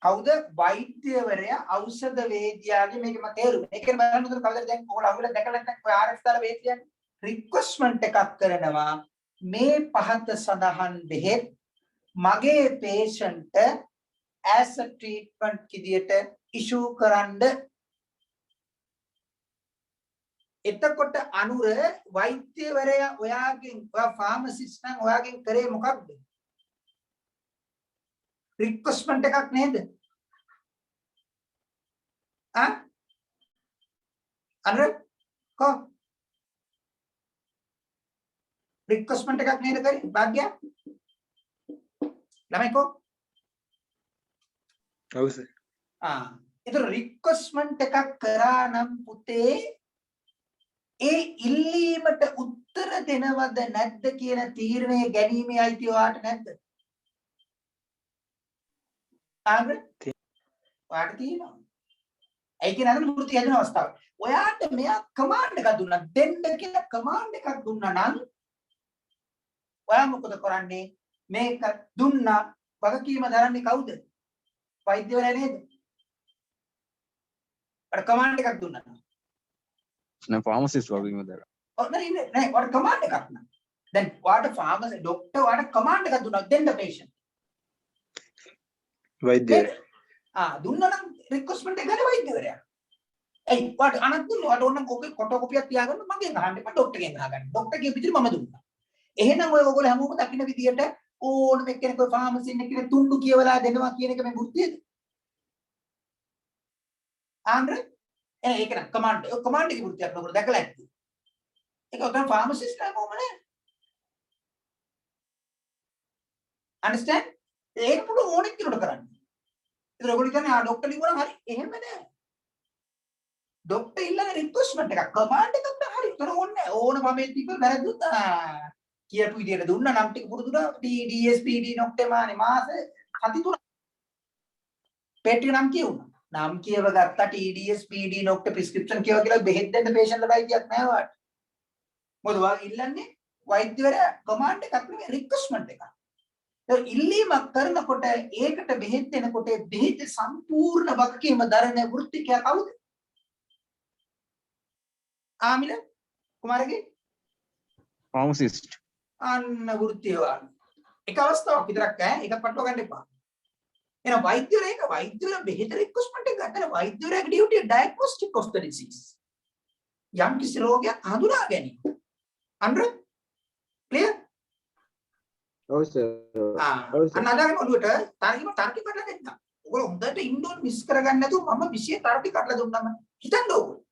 කවුද වෛද්‍යවරයා ඖෂධ වේදියාගේ මේක මම තේරුම. ඒකෙන් බලන්න උදේ කවදාද දැන් ඔයාලා අහුවෙලා දැකලා නැත්නම් ඔය RX දාලා වේදියාගේ රික්වෙස්ට්මන්ට් එකක් කරනවා මේ පහත සඳහන් බෙහෙත් මගේ patient as a treatment විදියට issue කරන්න. එතකොට අනුර වෛද්‍යවරයා ඔයාගෙන් ඔයා ෆාමසිස්ට් නම් ඔයාගෙන් කරේ මොකක්ද? රික්වෙස්ට්මන්ට් එකක් නේද? අනුර කො රික්වෙස්ට්මන්ට් එකක් නේද කරේ? භාග්‍ය ළමයි කො ඔව් සර් ඒතර රික්වෙස්ට්මන්ට් එකක් කරා නම් පුතේ ඒ ඉල්ලීමට උත්තර දෙනවද නැද්ද කියන තීරණය ගැනීමේ අයිතිය ඔයාට නැද්ද? ඔයාට තියෙනවා. ඒ කියන්නේ අද වෘත්ති හදන අවස්ථාව. ඔයාට මෙයා කමාන්ඩ් එකක් දුන්නා දෙන්න කියලා කමාන්ඩ් එකක් දුන්නා නම් ඔයා මොකද කරන්නේ? මේක දුන්නා වගකීම දරන්නේ කවුද? වෛද්‍යවරයා නේද? අර කමාන්ඩ් එකක් දුන්නා. නෑ ෆාමසිස්ට් වගේම දරනවා. ඔව් නෑ ඔයාට කමාන්ඩ් එකක් නෑ. දැන් ඔයාට ෆාමසි ડોක්ටර් ඔයාට කමාන්ඩ් එකක් දුන්නා දෙන්න patient. වෛද්‍යවරයා දුන්නා නම් රික්වෙස්ට්මන්ට් එක ගන්න වෛද්‍යවරයා. එයි ඔයාට අනක් දුන්නා ඔයාට ඕන නම් ෆොටෝ කොපියක් තියාගන්න මගෙන් අහන්න එපා ડોක්ටර්ගෙන් අහගන්න. ડોක්ටර් කියපු විදිහට මම දුන්නා. එහෙනම් ඔය ඔයගොල්ලෝ හැමෝම දකින්න විදියට ඕනම එක්කෙනෙක් ඔය ෆාමසි ඉන්න කෙනෙක් තුන්ඩු කියවලා දෙනවා කියන එක මේ වෘත්තියද? ආන්ද්‍ර ඒක නම් කමාන්ඩ් එකේ වෘත්තියක් නෝකර දැකලා ඇත්ද? ඒක ඔතන ෆාමසිස්ට් නෝම නේ. understand? ඒක පුළුවන් ඕනෙක් කෙනෙකුට කරන්න. ඒතර ඔයගොල්ලෝ කියන්නේ ડોක්ටර් ලිව්වනම් හරි එහෙම නෑ. ડોක්ටර් ඉල්ලන රික්වෙස්ට්මන්ට් එකක් කමාන්ඩ් එකක් ද හරි. ඒතර ඕනේ ඕන වමේ තිබ්බ වැරදුත් කියපු විදියට දුන්නා නම් ටික පුරුදුනා TDS PD නොක්ටේමානේ මාස සති 3 පෙට්ටිය නම් කියුණා. නම් කියව ගත්තා TDS PD නොක්ට ප්‍රිස්ක්‍රිප්ෂන් කියව කියලා බෙහෙත් දෙන්න patient ලට අයිතියක් නෑ වාට. මොකද වා ඉල්ලන්නේ වෛද්‍යවරයා කමාන්ඩ් එකක් නෙවෙයි රික්වෙස්ට්මන්ට් එකක්. ඒ ඉල්ලීමක් කරනකොට ඒකට බෙහෙත් දෙනකොට බෙහෙත් සම්පූර්ණ වගකීම දරන වෘත්තිකයා කවුද? ආමිල කුමාරගේ ෆාමසිස්ට් අන්න වෘත්තිය වාගේ. එක අවස්ථාවක් විතරක් ඒක පටලවා ගන්න එපා. එහෙනම් වෛද්‍යවරයා බෙහෙත රික්වෙස්ට්මන්ට් එක ගන්න වෛද්‍යවරයාගේ ඩියුටිය ඩයග්නොස්ටික් ඔෆ් ද ඩිසීස්. යම් කිසි රෝගයක් හඳුනා ගැනීම. අnder ක්ලියර්? ඔව් සර්. අන්න අදාගෙන ඔළුවට තර්ක කඩලා දෙන්න. ඔයගොල්ලෝ හොඳට ඉන්ඩෝන් මිස් කරගන්න නැතුව මම විෂය තර්ක කඩලා දුන්නාම හිතන්න ඕගොල්ලෝ.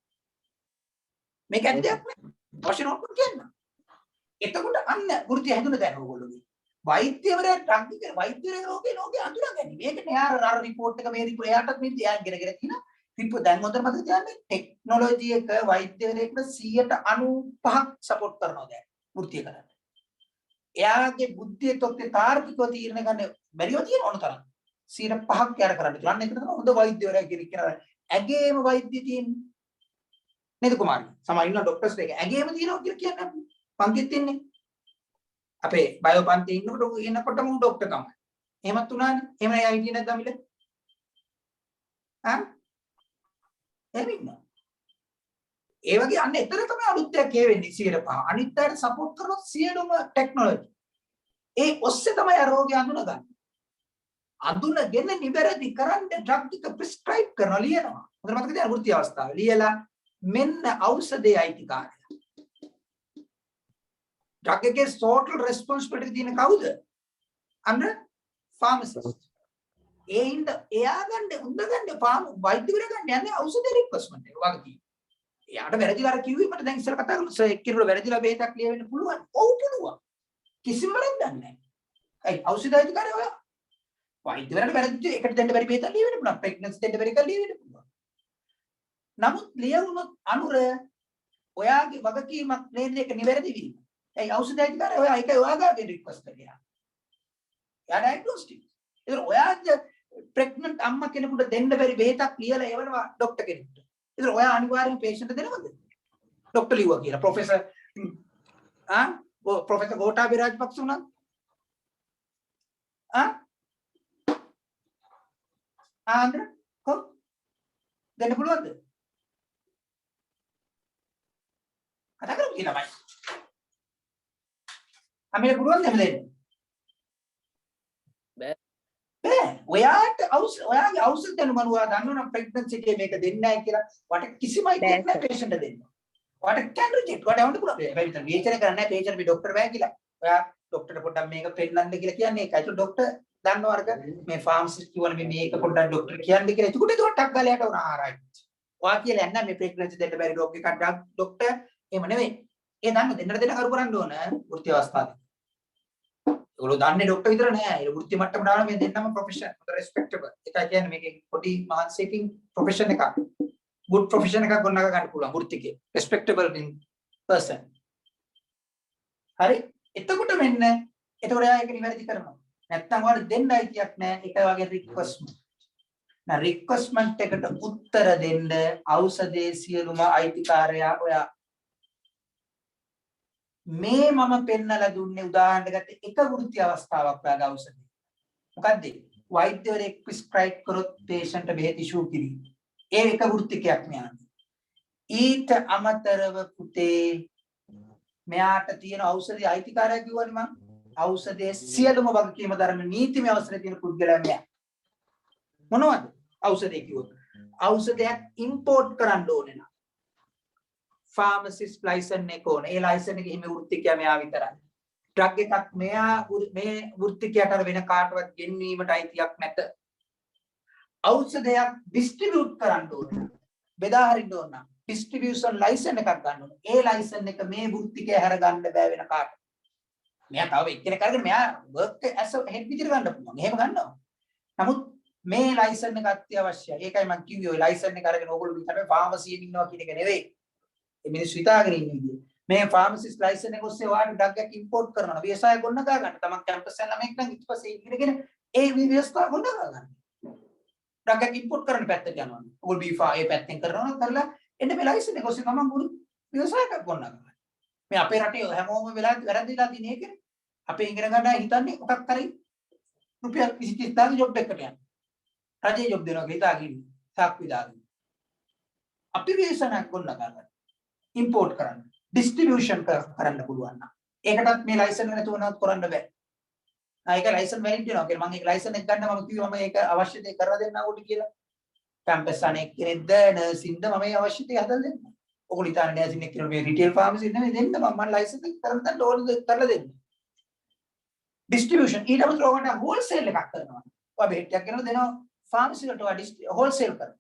මේක ඇත්තක් නෑ. අවශ්‍ය නෝට්බුක් කියන්න. එතකොට අන්න වෘත්ති හැදුන දැන් ඕගොල්ලෝගේ. වෛද්‍යවරයා ට්‍රක් එක වෛද්‍යවරයා රෝගේ අඳුරගන්නේ. මේකනේ අර රිපෝට් එක මේ රිපෝට් එයාටත් මේ ධ්‍යාන ගෙන තියෙන රිපෝට් දැන් හොඳට මතක තියාගන්න ටෙක්නොලොජි එක වෛද්‍යවරයෙක්ට 195ක් සපෝට් කරනවා දැන් වෘත්තිය කරන්න. එයාගේ බුද්ධිය තොත්තේ තාර්කිකව තීරණ ගන්න බැරිව තියෙන ඕන තරම් 105ක් යාර කරන්න පුළුවන්. ඒක තමයි හොඳ වෛද්‍යවරයා කියන ඇගේම වෛද්‍ය තියෙන්නේ. නේද කුමාරි? සමහර ඉන්න ડોක්ටර්ස් දෙක ඇගේම තියෙනවා කියලා කියන්නේ අපි. පන්තිත් ඉන්නේ. අපේ බයෝ පන්තියේ ඉන්නකොටම උන් ડોක්ටර් තමයි. එහෙමත් උනානේ. එහෙම එයා හිටියේ නැද්ද මිල? එහෙම ඉන්නවා. ඒ වගේ අන්න එතන තමයි අලුත්යක් වෙන්නේ 105. අනිත් අයට සපෝට් කරනොත් සියලුම ටෙක්නොලොජි. ඒ ඔස්සේ තමයි ආ රෝගය අඳුනගන්නේ. අඳුනගෙන නිවැරදි කරන්න ඩ්‍රග් එක ප්‍රිස්ක්‍රයිබ් කරනවා ලියනවා. හොඳට මතක තියාගන්න වෘත්ති අවස්ථාවේ. ලියලා මෙන්න ඖෂධයේ අයිතිකාරය. ඩ්‍රග් එකේ total responsibility තියෙන කවුද? අnder pharmacist. එයා ගන්න වෛද්‍යවරයා ගන්න යන්නේ ඖෂධ රික්වෙස්ට්මන්ට් එක වගේ. එයාට වැරදිලා අර කිව්වේ මට දැන් ඉස්සර කතා කරලා සර් එක්කිනුල වැරදිලා බෙහෙතක් ලියවෙන්න පුළුවන්. ඔව් පුළුවන්. කිසිම වැරද්දක් නැහැ. ඒ ඖෂධ අයිතිකාරය ඔයා. වෛද්‍යවරයාට වැරදිච්ච එකට දෙන්න බැරි බෙහෙතක් ලියවෙන්න පුළුවන්. ප්‍රෙග්නන්සි දෙන්න බැරි එකක් ලියවෙන්න පුළුවන්. නමුත් ලියවුනොත් අනුර ඔයාගේ වගකීමක් නේද ඒක නිවැරදි වීම. ඒ ඖෂධ අයිතිකාරය ඔයා ඒකයි ඔයාගේ රික්වෙස්ට් එක. එයා ඩයග්නොස්ටික්. ඒතර ඔයාගේ ප්‍රෙග්නන්ට් අම්මා කෙනෙකුට දෙන්න බැරි බෙහෙතක් ලියලා එවනවා ડોක්ටර් කෙනෙකුට. ඒතර ඔයා අනිවාර්යෙන් patient දෙනවද? ડોක්ටර් ලිව්වා කියලා. ප්‍රොෆෙසර් ප්‍රොෆෙසර් ගෝඨාභය රාජපක්ෂ උනා. ආන්දර කො දෙන්න පුළුවන්ද? කතා කරමු කියලා බයි. අපිට පුළුවන් දෙන්න දෙන්න. ඔයාට ඔයාගේ ඖෂධ දැනුම අනුව දන්නවනම් ප්‍රෙග්නන්සි එකේ මේක දෙන්නේ නැහැ කියලා වට කිසිම අයිතියක් නැහැ patient දෙන්න. වට can reject වට යවන්න පුළුවන්. හැබැයි විතර විචාර කරන්නේ නැහැ patient මේ ડોක්ටර් බෑ කියලා. ඔයා ડોක්ටර්ට පොඩ්ඩක් මේක පෙන්නන්න කියලා කියන්නේ ඒකයි. ඒක ડોක්ටර් දන්නවා අරක මේ ෆාමසිස්ට් කිව්වනේ මේක පොඩ්ඩක් ડોක්ටර් කියන්නේ කියලා. ඒකට ඒක ටක් ගාලා යට උනා රයිට්. ඔයා කියලා යන්න මේ ප්‍රෙග්නන්සි දෙන්න බැරි ડોක්ටර් එකක් ડોක්ටර් එහෙම නෙවෙයි. ඒ දන්න දෙන්නට දෙන්න කරු කරන්න ඕන වෘත්ති අවස්ථාවේ. ඒගොල්ලෝ දන්නේ ડોක්ටර් විතර නෑ. ඒ වෘත්ති මට්ටමට ආවම මේ දෙන්නම ප්‍රොෆෙෂන් රෙස්පෙක්ටබල්. ඒකයි කියන්නේ මේකේ පොඩි මහන්සියකින් ප්‍රොෆෙෂන් එකක්. good profession එකක් ගොඩනගා ගන්න පුළුවන් වෘත්තිකේ. respectable person. හරි? එතකොට මෙන්න එතකොට එයා ඒක නිවැරදි කරනවා. නැත්තම් ඔයාලට දෙන්න අයිතියක් නෑ. ඒක වගේ රික්වෙස්ට්මන්ට්. නා රික්වෙස්ට්මන්ට් එකට උත්තර දෙන්න ඖෂධයේ සියලුම අයිතිකාරයා ඔයා මේ මම පෙන්නලා දුන්නේ උදාහරණයක් ගත්තේ එක වෘත්ති අවස්ථාවක් ඔයාගේ ඖෂධය. මොකද්ද? වෛද්‍යවරයෙක් ප්‍රිස්ක්‍රයිබ් කරොත් patient බෙහෙත් ඉෂුව කිරීම. ඒ එක වෘත්තිකයක් මෙයාගේ. ඊට අමතරව පුතේ මෙයාට තියෙන ඖෂධයේ අයිතිකාරයා කිව්වනේ මම. ඖෂධයේ සියලුම වගකීම ධර්ම නීතිමය අවසරය තියෙන පුද්ගලයා මෙයා. මොනවද? ඖෂධය කිව්වොත්. ඖෂධයක් ඉම්පෝට් කරන්න ඕනේ නම් pharmacist license එක ඕනේ. ඒ license එකේ හිමි වෘත්තිකයා මෙයා විතරයි. ඩ්‍රග් එකක් මෙයා මේ වෘත්තිකයාට අර වෙන කාටවත් ගෙන්වීමට අයිතියක් නැත. ඖෂධයක් ඩිස්ට්‍රිබියුට් කරන්න ඕනේ. බෙදා හරින්න ඕන. ඩිස්ට්‍රිබියුෂන් ලයිසන් එකක් ගන්න ඕනේ. ඒ ලයිසන් එක මේ වෘත්තිකයා හැර ගන්න බෑ වෙන කාටවත්. මෙයා තව එක්කෙනෙක් අරගෙන මෙයා work as a head විදිහට ගන්න පුළුවන්. එහෙම ගන්නවා. නමුත් මේ ලයිසන් එක අත්‍යවශ්‍යයි. ඒකයි මම කිව්වේ ඔය ලයිසන් එක අරගෙන ඕගොල්ලෝ විතරේ ෆාමසියෙන් ඉන්නවා කියන එක නෙවෙයි. මේ මිනිස්සු හිතාගෙන ඉන්නේ විදිය. මේ ෆාමසිස්ට් ලයිසන් එක ඔස්සේ ඔයාලට ඩ්‍රග් එකක් ඉම්පෝට් කරනවා. ව්‍යවසාය ගොඩනගා ගන්න. තමන් කැම්පස් එකේ ළමෙක් නම් ඊට පස්සේ ඉගෙනගෙන ඒ ව්‍යවස්ථාව ගොඩනගා ගන්න. ඩ්‍රග් එකක් ඉම්පෝට් කරන පැත්තට යනවා. ඔයගොල්ලෝ බීෆා ඒ පැත්තෙන් කරනවා කරලා එන්න මේ ලයිසන් එක ඔස්සේ තමන් ගුරු ව්‍යවසායයක් ගොඩනගා ගන්න. මේ අපේ රටේ හැමෝම වෙලාවට වැරදිලා තියෙන එකනේ. අපේ ඉගෙන ගන්න හිතන්නේ මොකක් කරේ රුපියල් 20000 ජොබ් එකකට යන්න. රජේ ජොබ් දෙනවා කියලා හිතාගෙන ඉන්නේ. සාක්කුයි දාගෙන. අපි ව්‍යවසායක් ගොඩනගා ගන්න. ඉම්පෝට් කරන්න. ඩිස්ට්‍රිබියුෂන් කරන්න පුළුවන් නම්. ඒකටත් මේ ලයිසන් එක නැතුව නවත් කරන්න බෑ. ඒක ලයිසන් වැලිඩ් වෙනවා කියලා මම ඒක ලයිසන් එක ගන්න මම කිව්වා මම ඒක අවශ්‍ය දේ කරලා දෙන්න ඕකට කියලා. කැම්පස් අනෙක් කෙනෙක්ද නර්සින්ද මම මේ අවශ්‍ය දේ හදලා දෙන්න. ඔයගොල්ලෝ ඉතින් නර්සින් එක්ක මේ රිටේල් ෆාමසි නෙමෙයි දෙන්න මම ලයිසන් එක කරලා දෙන්න ඕන දේ කරලා දෙන්න. ඩිස්ට්‍රිබියුෂන් ඊට පස්සේ ඔයගොල්ලෝ හෝල්සේල් එකක් කරනවා. ඔය බෙහෙත් එකක් ගෙනලා දෙනවා ෆාමසි වලට ඔය හෝල්සේල් කරනවා.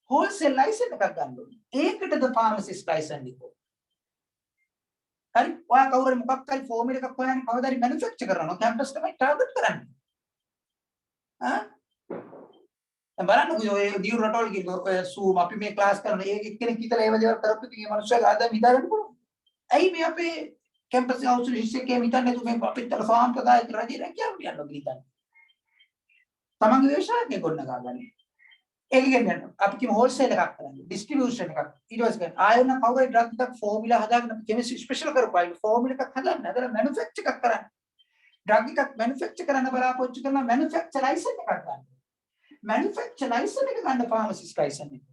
හෝල්සේල් ලයිසන් එකක් ගන්න ඕනේ. ඒකටද ෆාමසිස්ට් ලයිසන් එක. හරි ඔයා කවුරු මොකක් හරි ෆෝමියුලා එකක් හොයන්නේ කවදාද මැනුෆැක්චර් කරනවා කැම්පස් තමයි ටාගට් කරන්නේ දැන් බලන්නකෝ ඔය දියු රටවල් කියන ඔය සූම් අපි මේ ක්ලාස් කරන ඒ එක්කෙනෙක් හිතලා ඒව දේවල් කරපු ඉතින් මේ මනුස්සයා ආදායම් හිතා ගන්න පුළුවන් ඇයි මේ අපේ කැම්පස් හවුස් එකේ හිතන්නේ තු මේ අපිට තල සාම්ප්‍රදායික රජේ රැකියාව කියනවා කියලා තමන්ගේ ව්‍යවසායක ගොඩ නගාගන්න ඒක කියන්නේ අපි කිම හෝල්සේල් එකක් කරන්නේ ඩිස්ට්‍රිබියුෂන් එකක් ඊට පස්සේ ආයෙත් නම් කවුරු හරි ඩ්‍රග් එකක් ෆෝමියුලා හදාගෙන අපි කෙමිස්ට්‍රි ස්පෙෂල් කරපුවා ෆෝමියුලා එකක් හදන්න හදලා මැනුෆැක්චර් එකක් කරන්න ඩ්‍රග් එකක් මැනුෆැක්චර් කරන්න බලාපොරොත්තු කරන මැනුෆැක්චර් ලයිසන් එකක් ගන්න මැනුෆැක්චර් ලයිසන් එක ගන්න ෆාමසිස්ට් ලයිසන් එක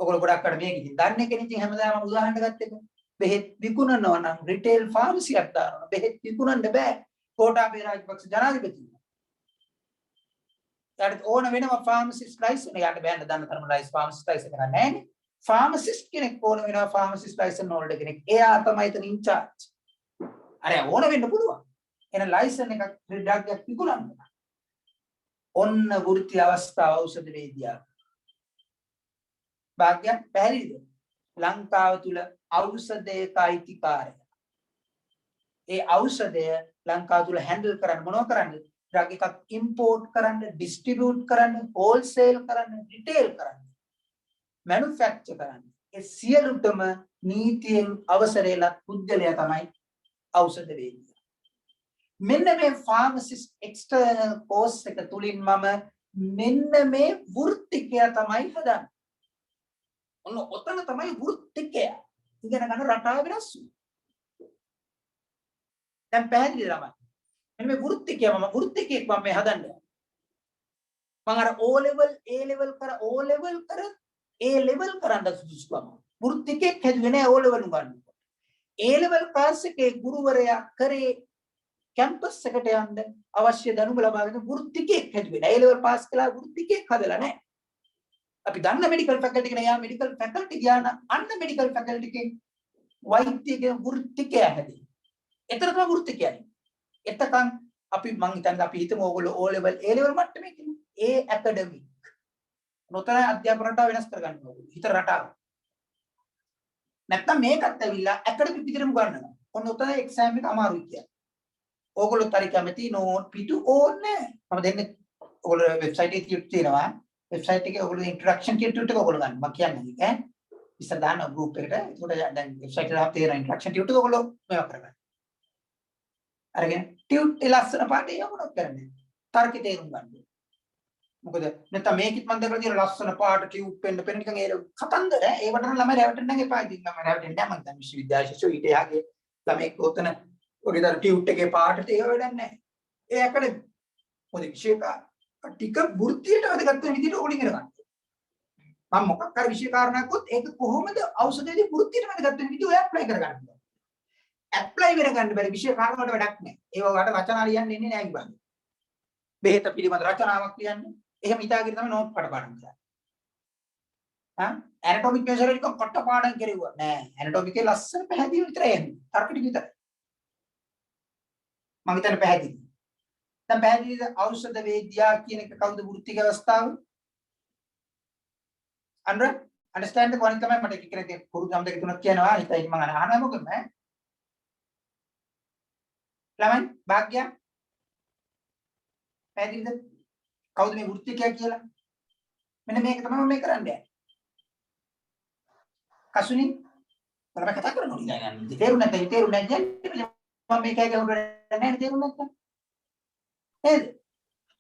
ඔයගොල්ලෝ ගොඩක් අර මේක ඉතින් දන්නේ කෙනෙක් ඉතින් හැමදාම උදාහරණ ගත්තේ බෙහෙත් විකුණනවා නම් රිටේල් ෆාමසියක් දානවා බෙහෙත් විකුණන්න බෑ ගෝඨාභය රාජපක්ෂ ජනාධිපතිතුමා යාට ඕන වෙනවා ෆාමසිස්ට් ලයිසන් එයාට බෑන්න දන්න තරම ලයිසන් ෆාමසිස්ට් ලයිසන් එකක් නැහැ නේ ෆාමසිස්ට් කෙනෙක් ඕන වෙනවා ෆාමසිස්ට් ලයිසන් හෝල්ඩර් කෙනෙක් එයා තමයි එතන ඉන්චාර්ජ් අර ඕන වෙන්න පුළුවන් එන ලයිසන් එකක් ඩ්‍රග් එකක් විකුණන්න ඔන්න වෘත්ති අවස්ථාව ඖෂධ වේදිකාව භාග්‍යයක් පැහැදිලිද ලංකාව තුල ඖෂධයක අයිතිකාරය ඒ ඖෂධය ලංකාව තුල හැන්ඩල් කරන්න මොනව කරන්නේ ඩ්‍රග් එකක් ඉම්පෝර්ට් කරන්න ඩිස්ට්‍රිබියුට් කරන්න හෝල්සේල් කරන්න රිටේල් කරන්න මැනුෆැක්චර් කරන්න ඒ සියලුටම නීතියෙන් අවසරය ලත් පුද්ගලයා තමයි ඖෂධ වේදිකා මෙන්න මේ ෆාමසිස්ට් එක්ස්ටර්නල් කෝස් එක තුලින් මම මෙන්න මේ වෘත්තිකයා තමයි හදන්නේ ඔන්න ඔතන තමයි වෘත්තිකයා ඉගෙන ගන්න රටාව වෙනස් දැන් පැහැදිලිද ළමයි මෙන්න මේ වෘත්තිකයා මම වෘත්තිකයෙක් මම මේ හදන්නේ මම අර O level A level කර O level කර A level කරන්න සුදුසුකම වෘත්තිකයෙක් හැදුවේ නෑ O level උගන්වනකොට A level class එකේ ගුරුවරයා කරේ කැම්පස් එකට යන්න අවශ්‍ය දැනුම ලබාගෙන වෘත්තිකයෙක් හැදුවේ නෑ A level පාස් කළා වෘත්තිකයෙක් හදලා නෑ අපි දන්න මෙඩිකල් ෆැකල්ටි කෙනා යා මෙඩිකල් ෆැකල්ටි ගියා නම් අන්න මෙඩිකල් ෆැකල්ටි එකේ වෛද්‍යකේ වෘත්තිකයා හැදේ එතන තමයි වෘත්තිකයනේ එතකන් අපි මං හිතන්නේ අපි හිතමු ඕගොල්ලෝ O level A level මට්ටමේ කියන්නේ A academic නොතන අධ්‍යාපන රටාව වෙනස් කරගන්න ඕගොල්ලෝ හිත රටාව නැත්තම් මේකත් ඇවිල්ලා academic විදිහටම ගන්නවා ඔන්න ඔතන එක්සෑම් එක අමාරුයි කියන්නේ ඕගොල්ලෝ තරි කැමති නෝට් පිටු ඕනේ මම දෙන්නේ ඕගොල්ලෝ වෙබ්සයිට් එකේ තියෙනවා වෙබ්සයිට් එකේ ඔයගොල්ලෝ ඉන්ට්‍රොඩක්ෂන් ටියුටර් එක ඔයගොල්ලෝ ගන්න මම කියන්නේ ඈ ඉස්සර දාන්න ගෲප් එකට ඒකට දැන් වෙබ්සයිට් එකේ තියෙන ඉන්ට්‍රොඩක්ෂන් ටියුටර් එක ඔයගොල්ලෝ මේවා කරගන්න අරගෙන ටියුට් ලස්සන පාඩේ යමුනොත් කරන්නේ තර්කේ තේරුම් ගන්න මොකද නැත්නම් මේකෙත් මම දැකලා තියෙන ලස්සන පාඩ ටියුට් පෙන්න නිකන් ඒ කතන්දර ඒවට නම් ළමයි රැවටෙන්න නම් එපා ඉතින් ළමයි රැවටෙන්න නැහැ මම දැන් විශ්වවිද්‍යාල ශිෂ්‍යෝ ඊට යහගේ ළමයි කොතන ඔගේ දර ටියුට් එකේ පාඩට ඒව වැඩක් නැහැ ඒ ඇකඩමි මොකද විශේෂ ටික වෘත්තියට වැදගත් වෙන විදිහට ඕගොල්ලෝ ඉගෙන ගන්න. මම මොකක් හරි විශේෂ කාරණාවක් කොත් ඒක කොහොමද ඖෂධයේදී වෘත්තියට වැදගත් වෙන විදිහ ඔය ඇප්ලයි කර ගන්න පුළුවන්. ඇප්ලයි වෙන ගන්න බැරි විශේෂ කාරණාවට වැඩක් නැහැ. ඒව වලට රචනා ලියන්න එන්නේ නැහැ කිව්වා. බෙහෙත පිළිබඳ රචනාවක් ලියන්නේ. එහෙම හිතාගෙන තමයි නෝට් පාඩම් කරන්නේ. ඇනටොමික් මෙෂර් එක කොට පාඩම් කරුවා. නෑ ඇනටොමික් එකේ ලස්සන පැහැදිලි විතරයි එන්නේ. තර්ක ටික විතරයි. මම හිතන්නේ පැහැදිලි. දැන් පැහැදිලිද ඖෂධ වේද්‍යා කියන එක කවුද වෘත්තික අවස්ථාව understand the point තමයි මට එක කෙනෙක් පුරුදු නම් දෙක තුනක් කියනවා හිතයි මම අහනවා මොකද ළමයි භාග්‍ය පැහැදිලිද කවුද මේ වෘත්තිකයා කියලා මෙන්න මේක තමයි මම මේ කරන්නේ කසුනි මම කතා කරනවා නේද තේරුම් නැත්නම් මම මේක ගැහුවා නැහැ තේරුම් නැත්නම් නේද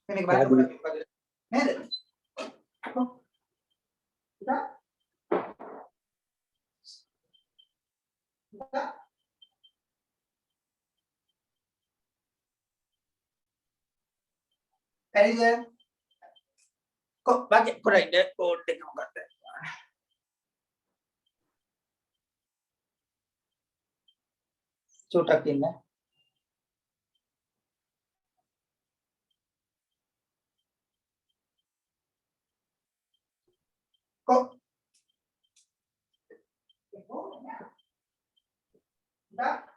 මේක බලන්න නේද හරිද කොහොමද කොරයිද කෝඩ් එක මොකක්ද චුට්ටක් ඉන්න Kok Dah.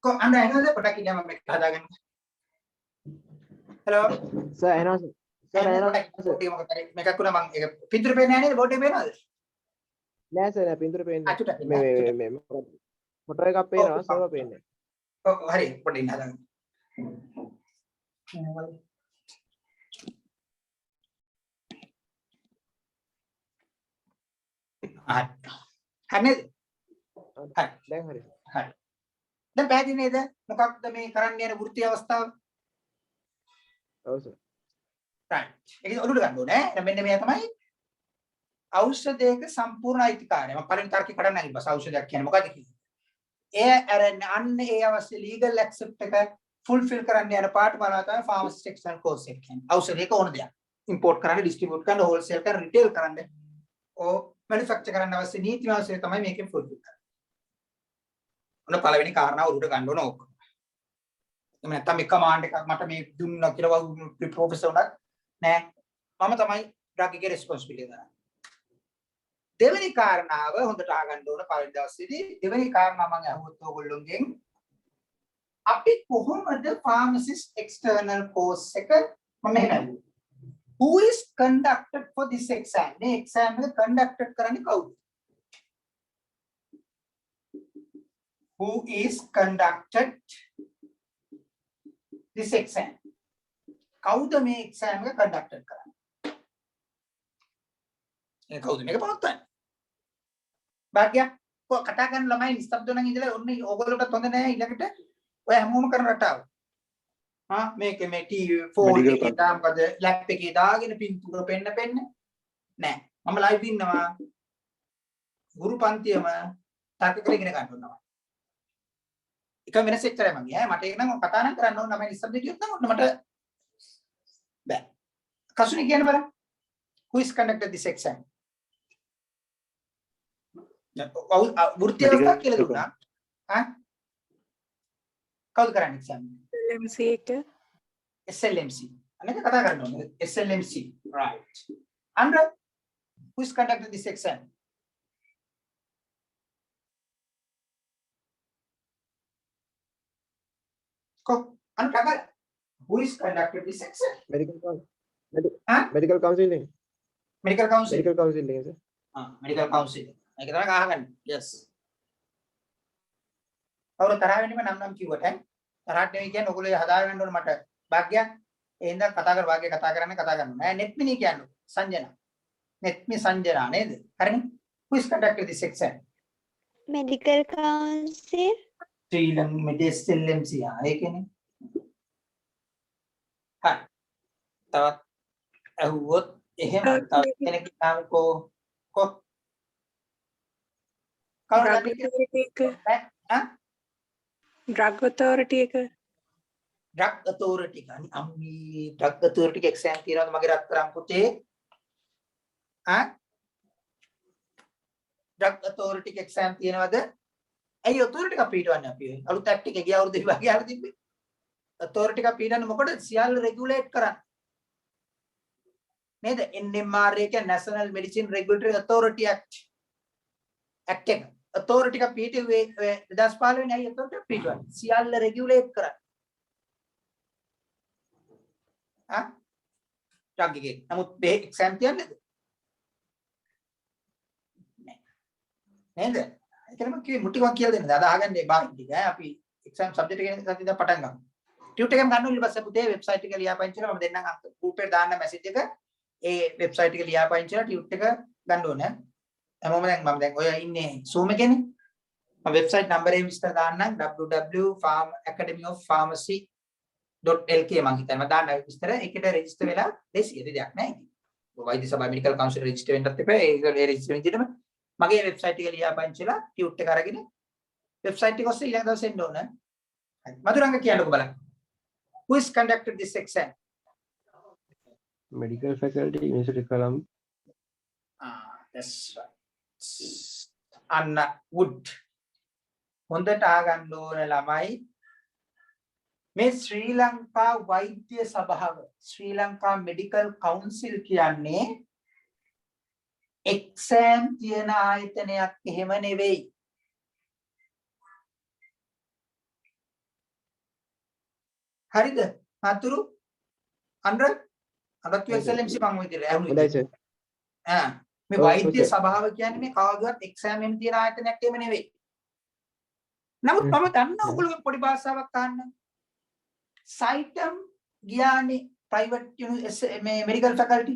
Kok Anda yang ada pada kini sama mereka hadagan. Hello. Sir, එනවා sir. Sir, එනවා sir. මේක කුණ මම ඒක පිටුර පේන්නේ නැහැ නේද බෝඩ් එකේ පේනවද? නෑ sir, නෑ පින්තූර පේන්නේ. අචුටක් මේ ෆොටෝ එකක් පේනවා, සර්වර් පේන්නේ. ඔව් හරි පොඩ්ඩක් ඉන්න හදාගන්න. හරි නේද? හරි. දැන් හරි. හරි. දැන් පැහැදිලි නේද? මොකක්ද මේ කරන්න යන වෘත්ති අවස්ථාව? ඔව් sir. right. ඒක ඔළුවට ගන්න ඕනේ. දැන් මෙන්න මෙයා තමයි ඖෂධයක සම්පූර්ණ අයිතිකාරය. මම පළවෙනි තර්කේ කඩන්න නැගි බස් ඖෂධයක් කියන්නේ මොකද්ද කියන්නේ? ඒ අන්න ඒ අවශ්‍ය legal accept එක fulfill කරන්න යන පාට බලනවා තමයි pharmacist external course එක කියන්නේ. ඖෂධයක ඕන දෙයක්. import කරන්න, distribute කරන්න, wholesale කරන්න, retail කරන්න, ඕ manufacture කරන්න අවශ්‍ය නීති අවශ්‍ය තමයි මේකෙන් fulfill කරන්නේ. ඔන්න පළවෙනි කාරණාව උඩට ගන්න ඕන ඕක. එහෙම නැත්නම් මේ command එකක් මට මේ දුන්නා කියලා ප්‍රොෆෙසර් උනත් නෑ. මම තමයි drug එකේ responsibility ගන්න. දෙවෙනි කාරණාව හොඳට අහගන්න ඕන පළවෙනි දවසේදී. දෙවෙනි කාරණාව මම අහුවොත් ඕගොල්ලෝගෙන් අපි කොහොමද pharmacist external course එක මම එහෙම who is conducted for this exam? මේ exam එක conducted කරන්නේ කවුද? Who is conducted this exam? කවුද මේ exam එක conducted කරන්නේ? ඒ කවුද මේක පවත්වන්නේ? භාග්‍ය කතා කරන ළමයි නිස්සබ්ද නම් ඉඳලා ඔන්න ඕගොල්ලෝටත් හොඳ නෑ ඊළඟට ඔය හැමෝම කරන රටාව. මේක මේ ෆෝන් එකේ දාම්පද ලැප් එකේ දාගෙන පින්තූර පෙන්න නෑ. මම ලයිව් ඉන්නවා. ගුරු පන්තියම තර්ක කරගෙන ඉගෙන ගන්න ඕනවා. එක වෙනස් එච්චරයි මගේ. මට ඒක නම් කතා නම් කරන්න ඕන ළමයි නිස්සබ්ද කියොත් නම් ඔන්න මට බෑ. කසුනි කියන්න බලන්න. Who is conducted this exam? වෘත්ති අවස්ථාවක් කියලා දුන්නා. කවුද කරන්නේ exam? LMC එක. SLMC. අනේක කතා කරන්න ඕනේ. SLMC. Right. Andra, who is conducted this exam? Andra, who is conducted this exam? Medical counseling. Medical council. Medical counseling sir. Medical council. ඒක තමයි අහගන්න. Yes. කවුරු තරහ වෙන්නේම නම් කිව්වට තරහට නෙවෙයි කියන්නේ ඔයගොල්ලෝ හදාගන්න ඕන මට භාග්‍යයක්. ඒ හින්දා කතා කර වාගේ කතා කරන්න නෑ. නෙත්මිනි කියන්නේ සංජනා. නෙත්මි සංජනා නේද? හරිනේ. Who is conducted this exam? medical council Sri Lanka Medical LMC. ඒකනේ. හරි. තවත් අහුවොත් එහෙම තව කෙනෙක් නාමකෝ drug authority එක drug authority ගනි අම්මි drug authority exam තියනවාද මගේ රත්තරන් පුතේ drug authority exam තියනවාද ඇයි authority එක පිටවන්නේ අපි අලුත් act එක ගිය අවුරුදු විභාගය ආලා තිබ්බේ authority එක පිටවන්නේ මොකටද සියල්ල regulate කරන්න නේද NMR එක National Medicine Regulatory Authority Act එක authority එක පිටුවේ 2015 වෙනි අය authority පිටවන්නේ සියල්ල regulate කරන්න drug එකේ නමුත් මේ exam තියන්නේද නේද ඒකම කිව්වේ මුටි වක් කියලා දෙන්නද අද අහගන්නේ බාහිර ටික අපි exam subject එකෙන් ඉඳන් පටන් ගමු ටියුට් එකෙන් ගන්න ඕනේ ඊට පස්සේ පුතේ website එක ලියාපදිංචිලා මම දෙන්නම් group එකට දාන්න message එක ඒ website එක ලියාපදිංචිලා ටියුට් එක ගන්න ඕනේ හැමෝම දැන් මම දැන් ඔය ඉන්නේ Zoom එකේනේ මම website number එක විස්තර දාන්නම් www.academyofpharmacy .lk මම හිතන්නේ මම දාන්න විස්තර ඒකට රෙජිස්ටර් වෙලා 200 දෙයක් නෑ වෛද්‍ය සභාව මෙඩිකල් කවුන්සිල් රෙජිස්ටර් වෙන්නත් එපා ඒක රෙජිස්ටර් වෙන විදිහටම මගේ වෙබ්සයිට් එක ලියාපදිංචිලා ටියුට් එක අරගෙන වෙබ්සයිට් එක ඔස්සේ ඊළඟ දවසේ එන්න ඕන මధుරංග කියන්නකෝ බලන්න who is conducted this exam medical faculty University of Colombo that's right Anna Wood හොඳට අහගන්න ඕන ළමයි මේ ශ්‍රී ලංකා වෛද්‍ය සභාව ශ්‍රී ලංකා මෙඩිකල් කවුන්සිල් කියන්නේ එක්සෑම් තියන ආයතනයක් එහෙම නෙවෙයි හරිද හතුරු අන්රත් SLMC මම විදිහට හොඳයි සර් මේ වෛද්‍ය සභාව කියන්නේ මේ කවදාවත් එක්සෑම් එහෙම තියන ආයතනයක් එහෙම නෙවෙයි නමුත් මම දන්නවා ඔයගොල්ලෝ පොඩි භාෂාවක් අහන්න සයිටම් ගියානේ ප්‍රයිවට් මේ මෙඩිකල් ෆැකල්ටි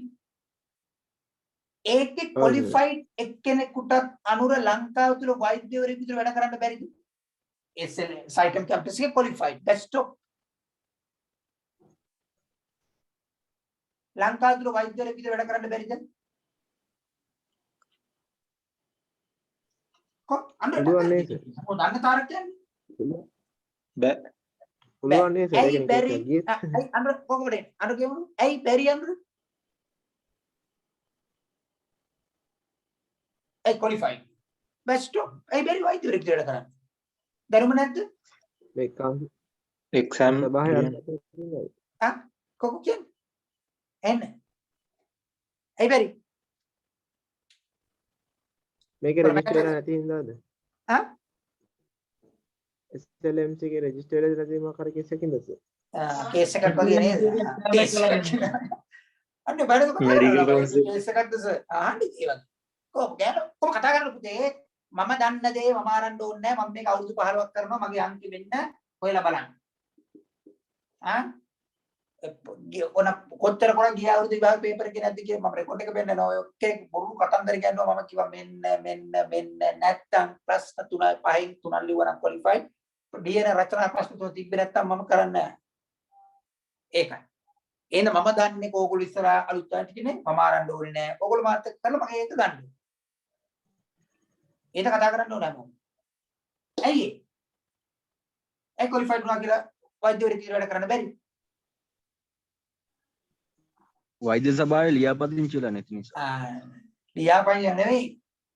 ඒකේ ක්වොලිෆයිඩ් එක්කෙනෙකුට අනුර ලංකාව තුල වෛද්‍යවරයෙකු විතර වැඩ කරන්න බැරිද සයිටම් කැම්පස් එකේ ක්වොලිෆයිඩ් ඩෙස්ක්ටොප් ලංකාව තුල වෛද්‍යවරයෙකු විතර වැඩ කරන්න බැරිද පුළුවන් නේද මොකද අන්න තාරක් කියන්නේ බෑ පුළුවන් නේද ඇයි බැරි අන්න කොහොමද අන්න කියමු ඇයි බැරි අන්න ඇයි ක්වොලිෆයිඩ් බෙස්ට් ඇයි බැරි වෛද්‍යවරයෙක් වැඩ කරන්න දරුම නැද්ද මේ එක්සෑම් කොහොම කියන්නේ එන්න ඇයි බැරි මේක රෙජිස්ටර් වෙලා නැති හින්දාද SLMC එකේ රෙජිස්ටර් වෙලා නැති මොකක් හරි කේස් එකකින්ද සර් කේස් එකක් වගේ නේද කේස් එකක් අන්න බඩක කේස් එකක්ද සර් අහන්න කියලා කොහොම කතා කරන්න පුතේ මම දන්න දේ මම ආරන්න ඕනේ නැහැ මම මේක අවුරුදු 15ක් කරනවා මගේ අන්තිම වෙන්න හොයලා බලන්න ඔන කොච්චර කරා ගිය අවුරුදු විභාග පේපර් එකේ නැද්ද කියලා මම රෙකෝඩ් එක පෙන්නනවා ඔය ඔක්කොම බොරු කතන්දර කියනවා මම කිව්වා මෙන්න නැත්තම් ප්‍රශ්න 3 5න් 3 ලියවනම් ක්වොලිෆයිඩ් DNA රචනා ප්‍රශ්න තුන තිබ්බේ නැත්තම් මම කරන්නේ නැහැ ඒකයි එහෙනම් මම දන්නේ ඕගොල්ලෝ ඉස්සර අලුත් අයට කියන්නේ මම ආරන්න ඕනේ නැහැ ඕගොල්ලෝ මාත් එක්ක කරලා මම ඒක දන්නේ ඒක කතා කරන්න ඕනේ මම ඇයි ඒ ක්වොලිෆයිඩ් වුණා කියලා වෛද්‍යවරයෙක් වැඩ කරන්න බැරි වෛද්‍ය සභාවේ ලියාපදිංචි වෙලා නැති නිසා ලියාපදිංචි නෙවෙයි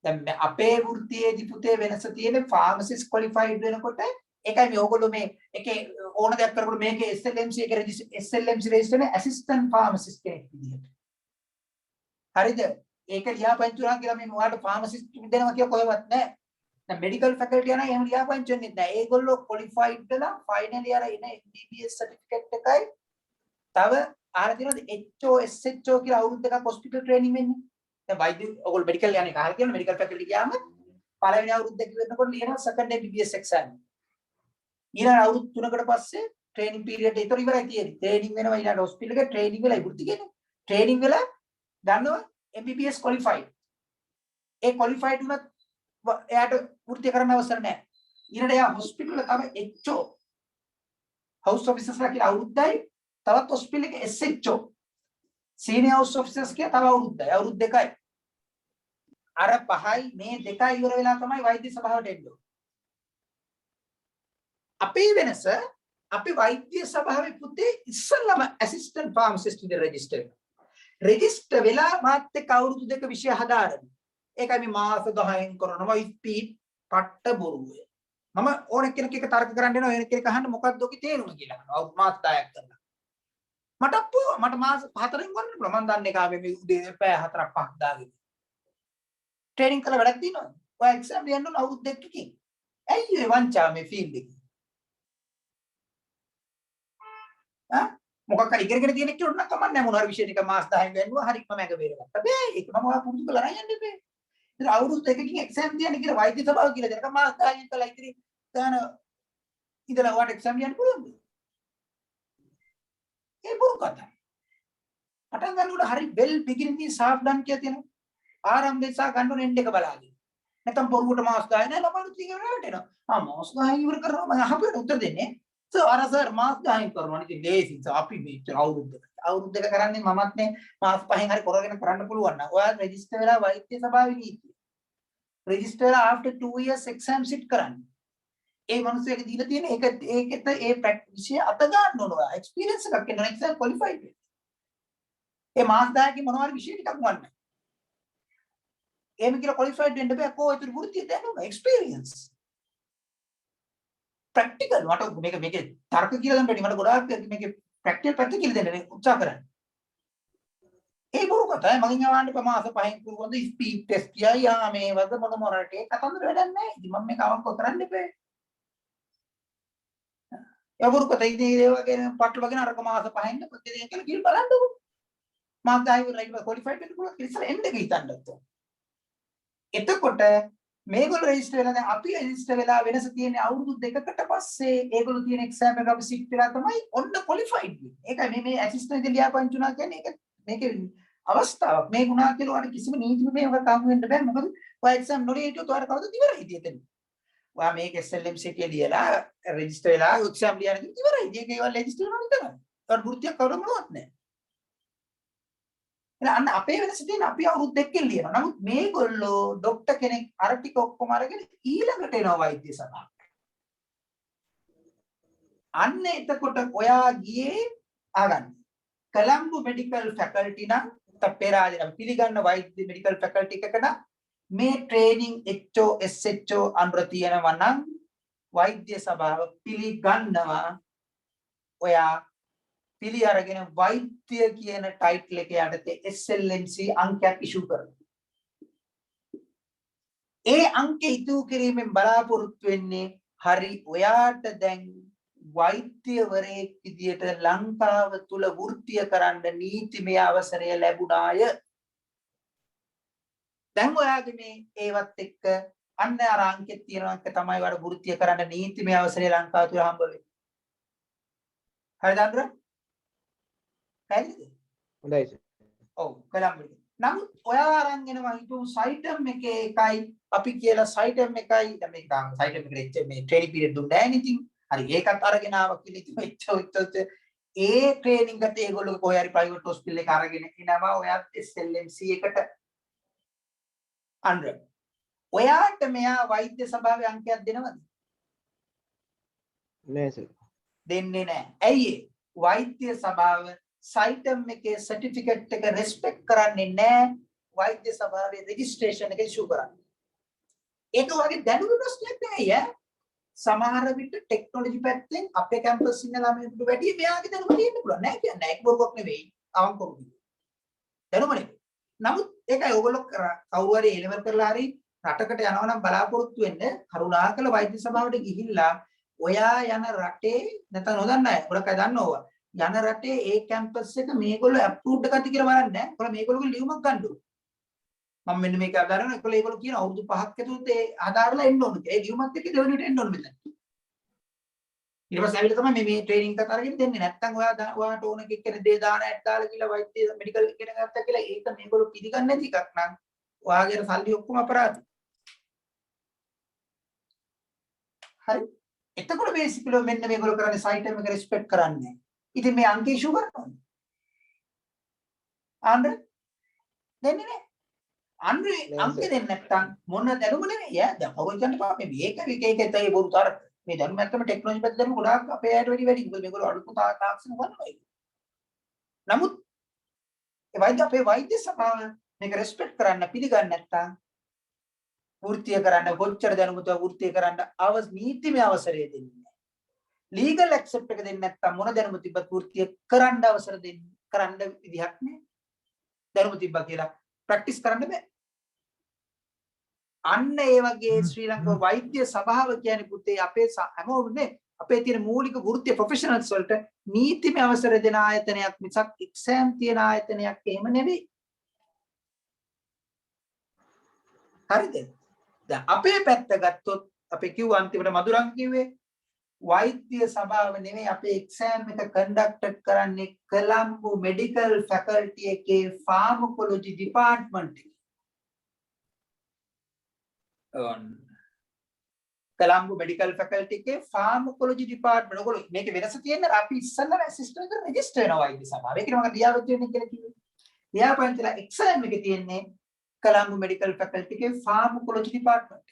දැන් අපේ වෘත්තියේදී පුතේ වෙනස තියෙන්නේ ෆාමසිස්ට් ක්වොලිෆයිඩ් වෙනකොට ඒකයි මේ ඕගොල්ලෝ මේ එකේ ඕන දෙයක් කරනකොට මේකේ SLMC එක SLMC රෙජිස්ටර් වෙන ඇසිස්ටන්ට් ෆාමසිස්ට් කෙනෙක් විදිහට හරිද ඒක ලියාපදිංචි වුණා කියලා මේ මොකට ෆාමසිස්ට් දෙනවා කියලා කොහෙවත් නැහැ දැන් මෙඩිකල් ෆැකල්ටි යනවා එහෙම ලියාපදිංචි වෙන්නේ නැහැ ඒගොල්ලෝ ක්වොලිෆයිඩ් වෙලා ෆයිනල් ඉයර් ඉන MBBS සර්ටිෆිකේට් එකයි තව ආලා තියෙනවද HO SHO කියලා අවුරුදු දෙකක් හොස්පිටල් ට්‍රේනින් වෙන්නේ. දැන් වෛද්‍ය ඔයගොල්ලෝ මෙඩිකල් යන්නේ කාලා කියන මෙඩිකල් ෆැකල්ටි ගියාම පළවෙනි අවුරුද්ද වෙනකොට ලියනවා සෙකන්ඩ් MBBS එක්සෑම්. ඊළඟ අවුරුදු 3කට පස්සේ ට්‍රේනින් පීරියඩ් එක ඉවරයි තියෙන්නේ. ට්‍රේනින් වෙනවා ඊළඟ හොස්පිටල් එකේ ට්‍රේනින් වෙලා ඉවෘත්ති කියන්නේ. ට්‍රේනින් වෙලා දන්නවා MBBS ක්වොලිෆයිඩ්. ඒ ක්වොලිෆයිඩ් වුණත් එයාට වෘත්ති කරන්න අවසර නැහැ. ඊළඟ එයා හොස්පිටල් එක තමයි HO හවුස් ඔෆිසර්ස්ලා කියලා අවුරුද්දයි තවත් හොස්පිටල් එකේ SHO සීනියර් හවුස් ඔෆිසර්ස් කියලා තව අවුරුද්දයි අවුරුදු දෙකයි අර පහයි මේ දෙකයි ඉවර වෙලා තමයි වෛද්‍ය සභාවට එන්නේ අපේ වෙනස අපි වෛද්‍ය සභාවේ පුතේ ඉස්සල්ලාම ඇසිස්ටන්ට් ෆාමසිස්ට් විදිහට රෙජිස්ටර් වෙලා මාත් එක්ක අවුරුදු දෙක විෂය හදාරන ඒකයි මේ මාස 10න් කරනවා ස්පීඩ් පට්ට බොරුවේ මම ඕන කෙනෙක් එක තර්ක කරන්න එනවා ඕන කෙනෙක් අහන්න මොකක්ද ඔකේ තේරුම කියලා අහනවා මාස 10ක් කරලා මට මාස 4න් ගන්න පුළුවන් මම දන්නේ කාගේ මේ උදේ පැය 4ක් 5ක් දාගෙන ට්‍රේනින් කරලා වැඩක් දිනනවා ඔය එක්සෑම් ලියන්න ඕන අවුරුදු දෙකකින් ඇයි මේ වංචා මේ ෆීල්ඩ් එකේ මොකක් හරි ඉගෙනගෙන තියෙන කෙනෙක් නම් කමන්නේ නැහැ මොන හරි විෂය ටික මාස 10න් ගන්නවා හරි මම එක බේරගත්තා බෑ ඒක මම ඔයා පුරුදු කරලා යන්න බෑ ඉතින් අවුරුදු දෙකකින් එක්සෑම් තියන්න කියලා වෛද්‍ය සභාව කියලා දෙනකම් මාස 10න් කළා ඉතින් දාන ඉඳලා ඔයාට එක්සෑම් ලියන්න පුළුවන්ද ඒ බොරු කතා පටන් ගන්නකොට හරි වෙල් බිගිනින් සාෆ් ඩන් කියලා තියෙනවා ආරම්භය සහ ගන්න එන්ඩ් එක බලාගෙන නැත්නම් පොරුවට මාස් 10 නෑ ළමයිනුත් ඉගෙන ගන්නට එනවා මාස් 10 ඉවර කරනවා මම අහපුවට උත්තර දෙන්නේ So අර සර් මාස් 10න් කරනවා නේ ඉතින් ලේසි. අපි මේ අවුරුද්ද දෙක කරන්නේ මමත් මේ මාස් 5න් හරි කරගෙන කරන්න පුළුවන් නම් ඔයා රෙජිස්ටර් වෙලා වෛද්‍ය සභාවේ නීතිය. රෙජිස්ටර් වෙලා after 2 years exam sit කරන්න. ඒ මිනිස්සුන්ට දීලා තියෙන ඒකෙත් ඒ ප්‍රැක්ටිස් අත ගන්න ඕන ඔයා. එක්ස්පීරියන්ස් එකක් එන්න එක්සෑම් ක්වොලිෆයිඩ් වෙන්න. ඒ මාස් 10කින් මොනවා හරි විෂය ටිකක් වන්න. එහෙම කියලා ක්වොලිෆයිඩ් වෙන්න බෑ. කොහොමද ඒතර වෘත්තිය දැනුම එක්ස්පීරියන්ස්. ප්‍රැක්ටිකල් මට මේක තර්ක කියලා දෙන්න බැරි මට ගොඩාක් මේකේ ප්‍රැක්ටිකල් පැත්ත කියලා දෙන්න උත්සාහ කරන්න. ඒ බොරු කතායි මගෙන් යවන්න එපා මාස 5න් පුරුවන්ද ස්පීඩ් ටෙස්ට් කියයි යා මේ වගේ මොන මොරටේ කතන්දර වැඩක් නැහැ. ඉතින් මම මේක අවංකව කරන්න එපා. ඒ බොරු කතායි ඉතින් ඒ වගේ පටල වගේ අරක මාස 5න් ප්‍රතිදින කියලා කිල් බලන්නකො. මාස 10 ඉවරයි ක්වොලිෆයිඩ් වෙන්න පුළුවන් ඉතින් ඉස්සර එන්න එක හිතන්නත්. එතකොට මේගොල්ලෝ රෙජිස්ටර් වෙලා දැන් අපි රෙජිස්ටර් වෙලා වෙනස තියෙන්නේ අවුරුදු දෙකකට පස්සේ ඒගොල්ලෝ තියෙන එක්සෑම් එක අපි සිට් වෙලා තමයි ඔන්න ක්වොලිෆයිඩ් වෙන්නේ. ඒකයි මේ ඇසිස්ටන්ට් ලියාපදිංචි වුණා කියන්නේ ඒක මේකේ අවස්ථාවක්. මේ ගුණා කියලා ඔයාලට කිසිම නීතිමය මේක කම් වෙන්න බෑ. මොකද ඔයා එක්සෑම් නොලිය හිටියොත් ඔයාලට කවදද ඉවරයි ඉතින්. ඔයා මේක SLM සිටිය ලියලා රෙජිස්ටර් වෙලා එක්සෑම් ලියන ඉතින් ඉවරයි. ඒක ඒවල් රෙජිස්ටර් වෙනවා විතරයි. ඔයාලට වෘත්තියක් කවුරුම මොනවත් නැහැ. අන්න අපේ වෙනස තියෙන අපි අවුරුදු දෙකකින් ලියනවා. නමුත් මේගොල්ලෝ ડોක්ටර් කෙනෙක් අර ටික ඔක්කොම අරගෙන ඊළඟට එනවා වෛද්‍ය සභාවට. අන්න එතකොට ඔයා ගියේ ආගන්න. කොළඹ මෙඩිකල් ෆැකල්ටි නම් තපේරාදීන පිළිගන්න වෛද්‍ය මෙඩිකල් ෆැකල්ටි එකක නම් මේ ට්‍රේනින් HO SHO අනුර තියෙනවා නම් වෛද්‍ය සභාව පිළිගන්නවා. ඔයා පිළි අරගෙන වෛද්‍ය කියන ටයිටල් එක යටතේ SLMC අංකයක් ඉෂු කරනවා. ඒ අංකය ඉටු කිරීමෙන් බලාපොරොත්තු වෙන්නේ හරි ඔයාට දැන් වෛද්‍යවරයෙක් විදියට ලංකාව තුල වෘත්තීය කරන්න නීතිමය අවසරය ලැබුණාය. දැන් ඔයාගේ මේ ඒවත් එක්ක අන්න අර අංකෙත් තියෙන අංක තමයි වඩ වෘත්තීය කරන්න නීතිමය අවසරය ලංකාව තුල හම්බ වෙන්නේ. හරිද අnder? හරිද? හොඳයි සර්. ඔව් කොළඹ. නමුත් ඔයා අරන් එනවා හිතුව සයිටම් එකේ එකයි අපි කියලා සයිටම් එකයි දැන් මේක තාම සයිටම් එකට මේ ට්‍රේනින් පීරියඩ් දුන්නේ නැහැ නේ ඉතින්. හරි ඒකත් අරගෙන ආවා කියලා ඉතින් ඒ ට්‍රේනින් ගත්තේ ඒගොල්ලෝ කොහේ හරි ප්‍රයිවට් හොස්පිටල් එක අරගෙන එනවා ඔයාත් SLMC එකට අnder. ඔයාට මෙයා වෛද්‍ය සභාවේ අංකයක් දෙනවද? නෑ සර්. දෙන්නේ නැහැ. ඇයි ඒ? වෛද්‍ය සභාව සයිටම් එකේ සර්ටිෆිකේට් එක රෙස්පෙක්ට් කරන්නේ නැහැ. වෛද්‍ය සභාවේ රෙජිස්ට්‍රේෂන් එක ඉෂු කරන්නේ. ඒක වගේ දැනුම ප්‍රශ්නයක් නෙවෙයි ඈ. සමහර විට ටෙක්නොලොජි පැත්තෙන් අපේ කැම්පස් ඉන්න ළමයින්ට වැඩි මෙයාගේ දැනුම තියෙන්න පුළුවන්. නෑ කියන්නේ ඒක බොරුවක් නෙවෙයි. අවංකව කිව්වා. දැනුම නෙවෙයි. නමුත් ඒකයි ඕගොල්ලෝ කවුරු හරි A level කරලා හරි රටකට යනවා නම් බලාපොරොත්තු වෙන්න කරුණාකර වෛද්‍ය සභාවට ගිහිල්ලා ඔයා යන රටේ නැත්නම් නොදන්න අය ගොඩක් අය දන්නවා. යන රටේ ඒ කැම්පස් එක මේගොල්ලෝ අප්‍රූව්ඩ් එකක්ද කියලා බලන්නේ නැහැ. ඒගොල්ලෝ මේගොල්ලෝගේ ලියුමක් ගන්න ඕනේ. මම මෙන්න මේක අදාරන ඒගොල්ලෝ කියන අවුරුදු 5ක් ඇතුළත ඒ ආධාරලා එන්න ඕනේ. ඒ ලියුමත් එක්ක දෙවෙනිට එන්න ඕනේ මෙතන. ඊට පස්සේ ඇවිල්ලා තමයි මේ ට්‍රේනින්గ్ එකක් අරගෙන දෙන්නේ. නැත්නම් ඔයාට ඕන එකක් කෙනෙක් දේ දාන ඇඩ් දාලා කියලා වෛද්‍ය මෙඩිකල් ඉගෙන ගත්තා කියලා ඒක මේගොල්ලෝ පිළිගන්නේ නැති එකක් නම් ඔයාගේ සල්ලි ඔක්කොම අපරාධයි. හරි. එතකොට බේසිකලි මෙන්න මේගොල්ලෝ කරන්නේ සයිටම් එක රෙස්පෙක්ට් කරන්නේ. ඉතින් මේ අංක ඉෂු කරනවා. අnder දෙන්නේ නැහැ. අnder අංක දෙන්නේ නැත්තම් මොන දැනුම නෙවෙයි ඈ. දැන් කවුරු කියන්න බෑ මේ මේක එකයි බොරු තරක. මේ දැනුම ඇත්තම ටෙක්නොලොජි පැත්ත දැනුම ගොඩාක් අපේ අයට වැඩි. මොකද මේගොල්ලෝ අඩු තාක්ෂණ කරනවා. නමුත් අපේ වෛද්‍ය සභාව මේක රෙස්පෙක්ට් කරන්න පිළිගන්නේ නැත්තම් වෘත්තීය කරන්න කොච්චර දැනුමද වෘත්තීය කරන්න නීතිමය අවසරය දෙන්නේ නැහැ. ලීගල් ඇක්සෙප්ට් එක දෙන්නේ නැත්තම් මොන දැනුම තිබ්බත් වෘත්තීය කරන්න අවසර කරන්න විදිහක් නැහැ. දැනුම තිබ්බා කියලා ප්‍රැක්ටිස් කරන්න බෑ. අන්න ඒ වගේ ශ්‍රී ලංකාව වෛද්‍ය සභාව කියන්නේ පුතේ අපේ හැමෝම අපේ තියෙන මූලික වෘත්තීය ප්‍රොෆෙෂනල්ස් වලට නීතිමය අවසර දෙන ආයතනයක් මිසක් එක්සෑම් තියන ආයතනයක් එහෙම නෙවෙයි. හරිද? දැන් අපේ පැත්ත ගත්තොත් අපි කිව්ව අන්තිමට මధుරංග කිව්වේ වෛද්‍ය සභාව නෙමෙයි අපේ එක්සෑම් එක කන්ඩක්ට් කරන්නේ කොළඹ මෙඩිකල් ෆැකල්ටි එකේ ෆාමකොලොජි ඩිපාර්ට්මන්ට් එකේ. Colombo Medical Faculty එකේ Pharmacology Department ඔයගොල්ලෝ මේකේ වෙනස තියෙනවා අපි ඉස්සල්ලාම assistant එකට register වෙනවා වෛද්‍ය සභාව. ඒකනේ මම ලියාපදින්න කියලා කිව්වේ. ලියාපදින්නලා exam එකේ තියෙන්නේ Colombo Medical Faculty එකේ Pharmacology Department.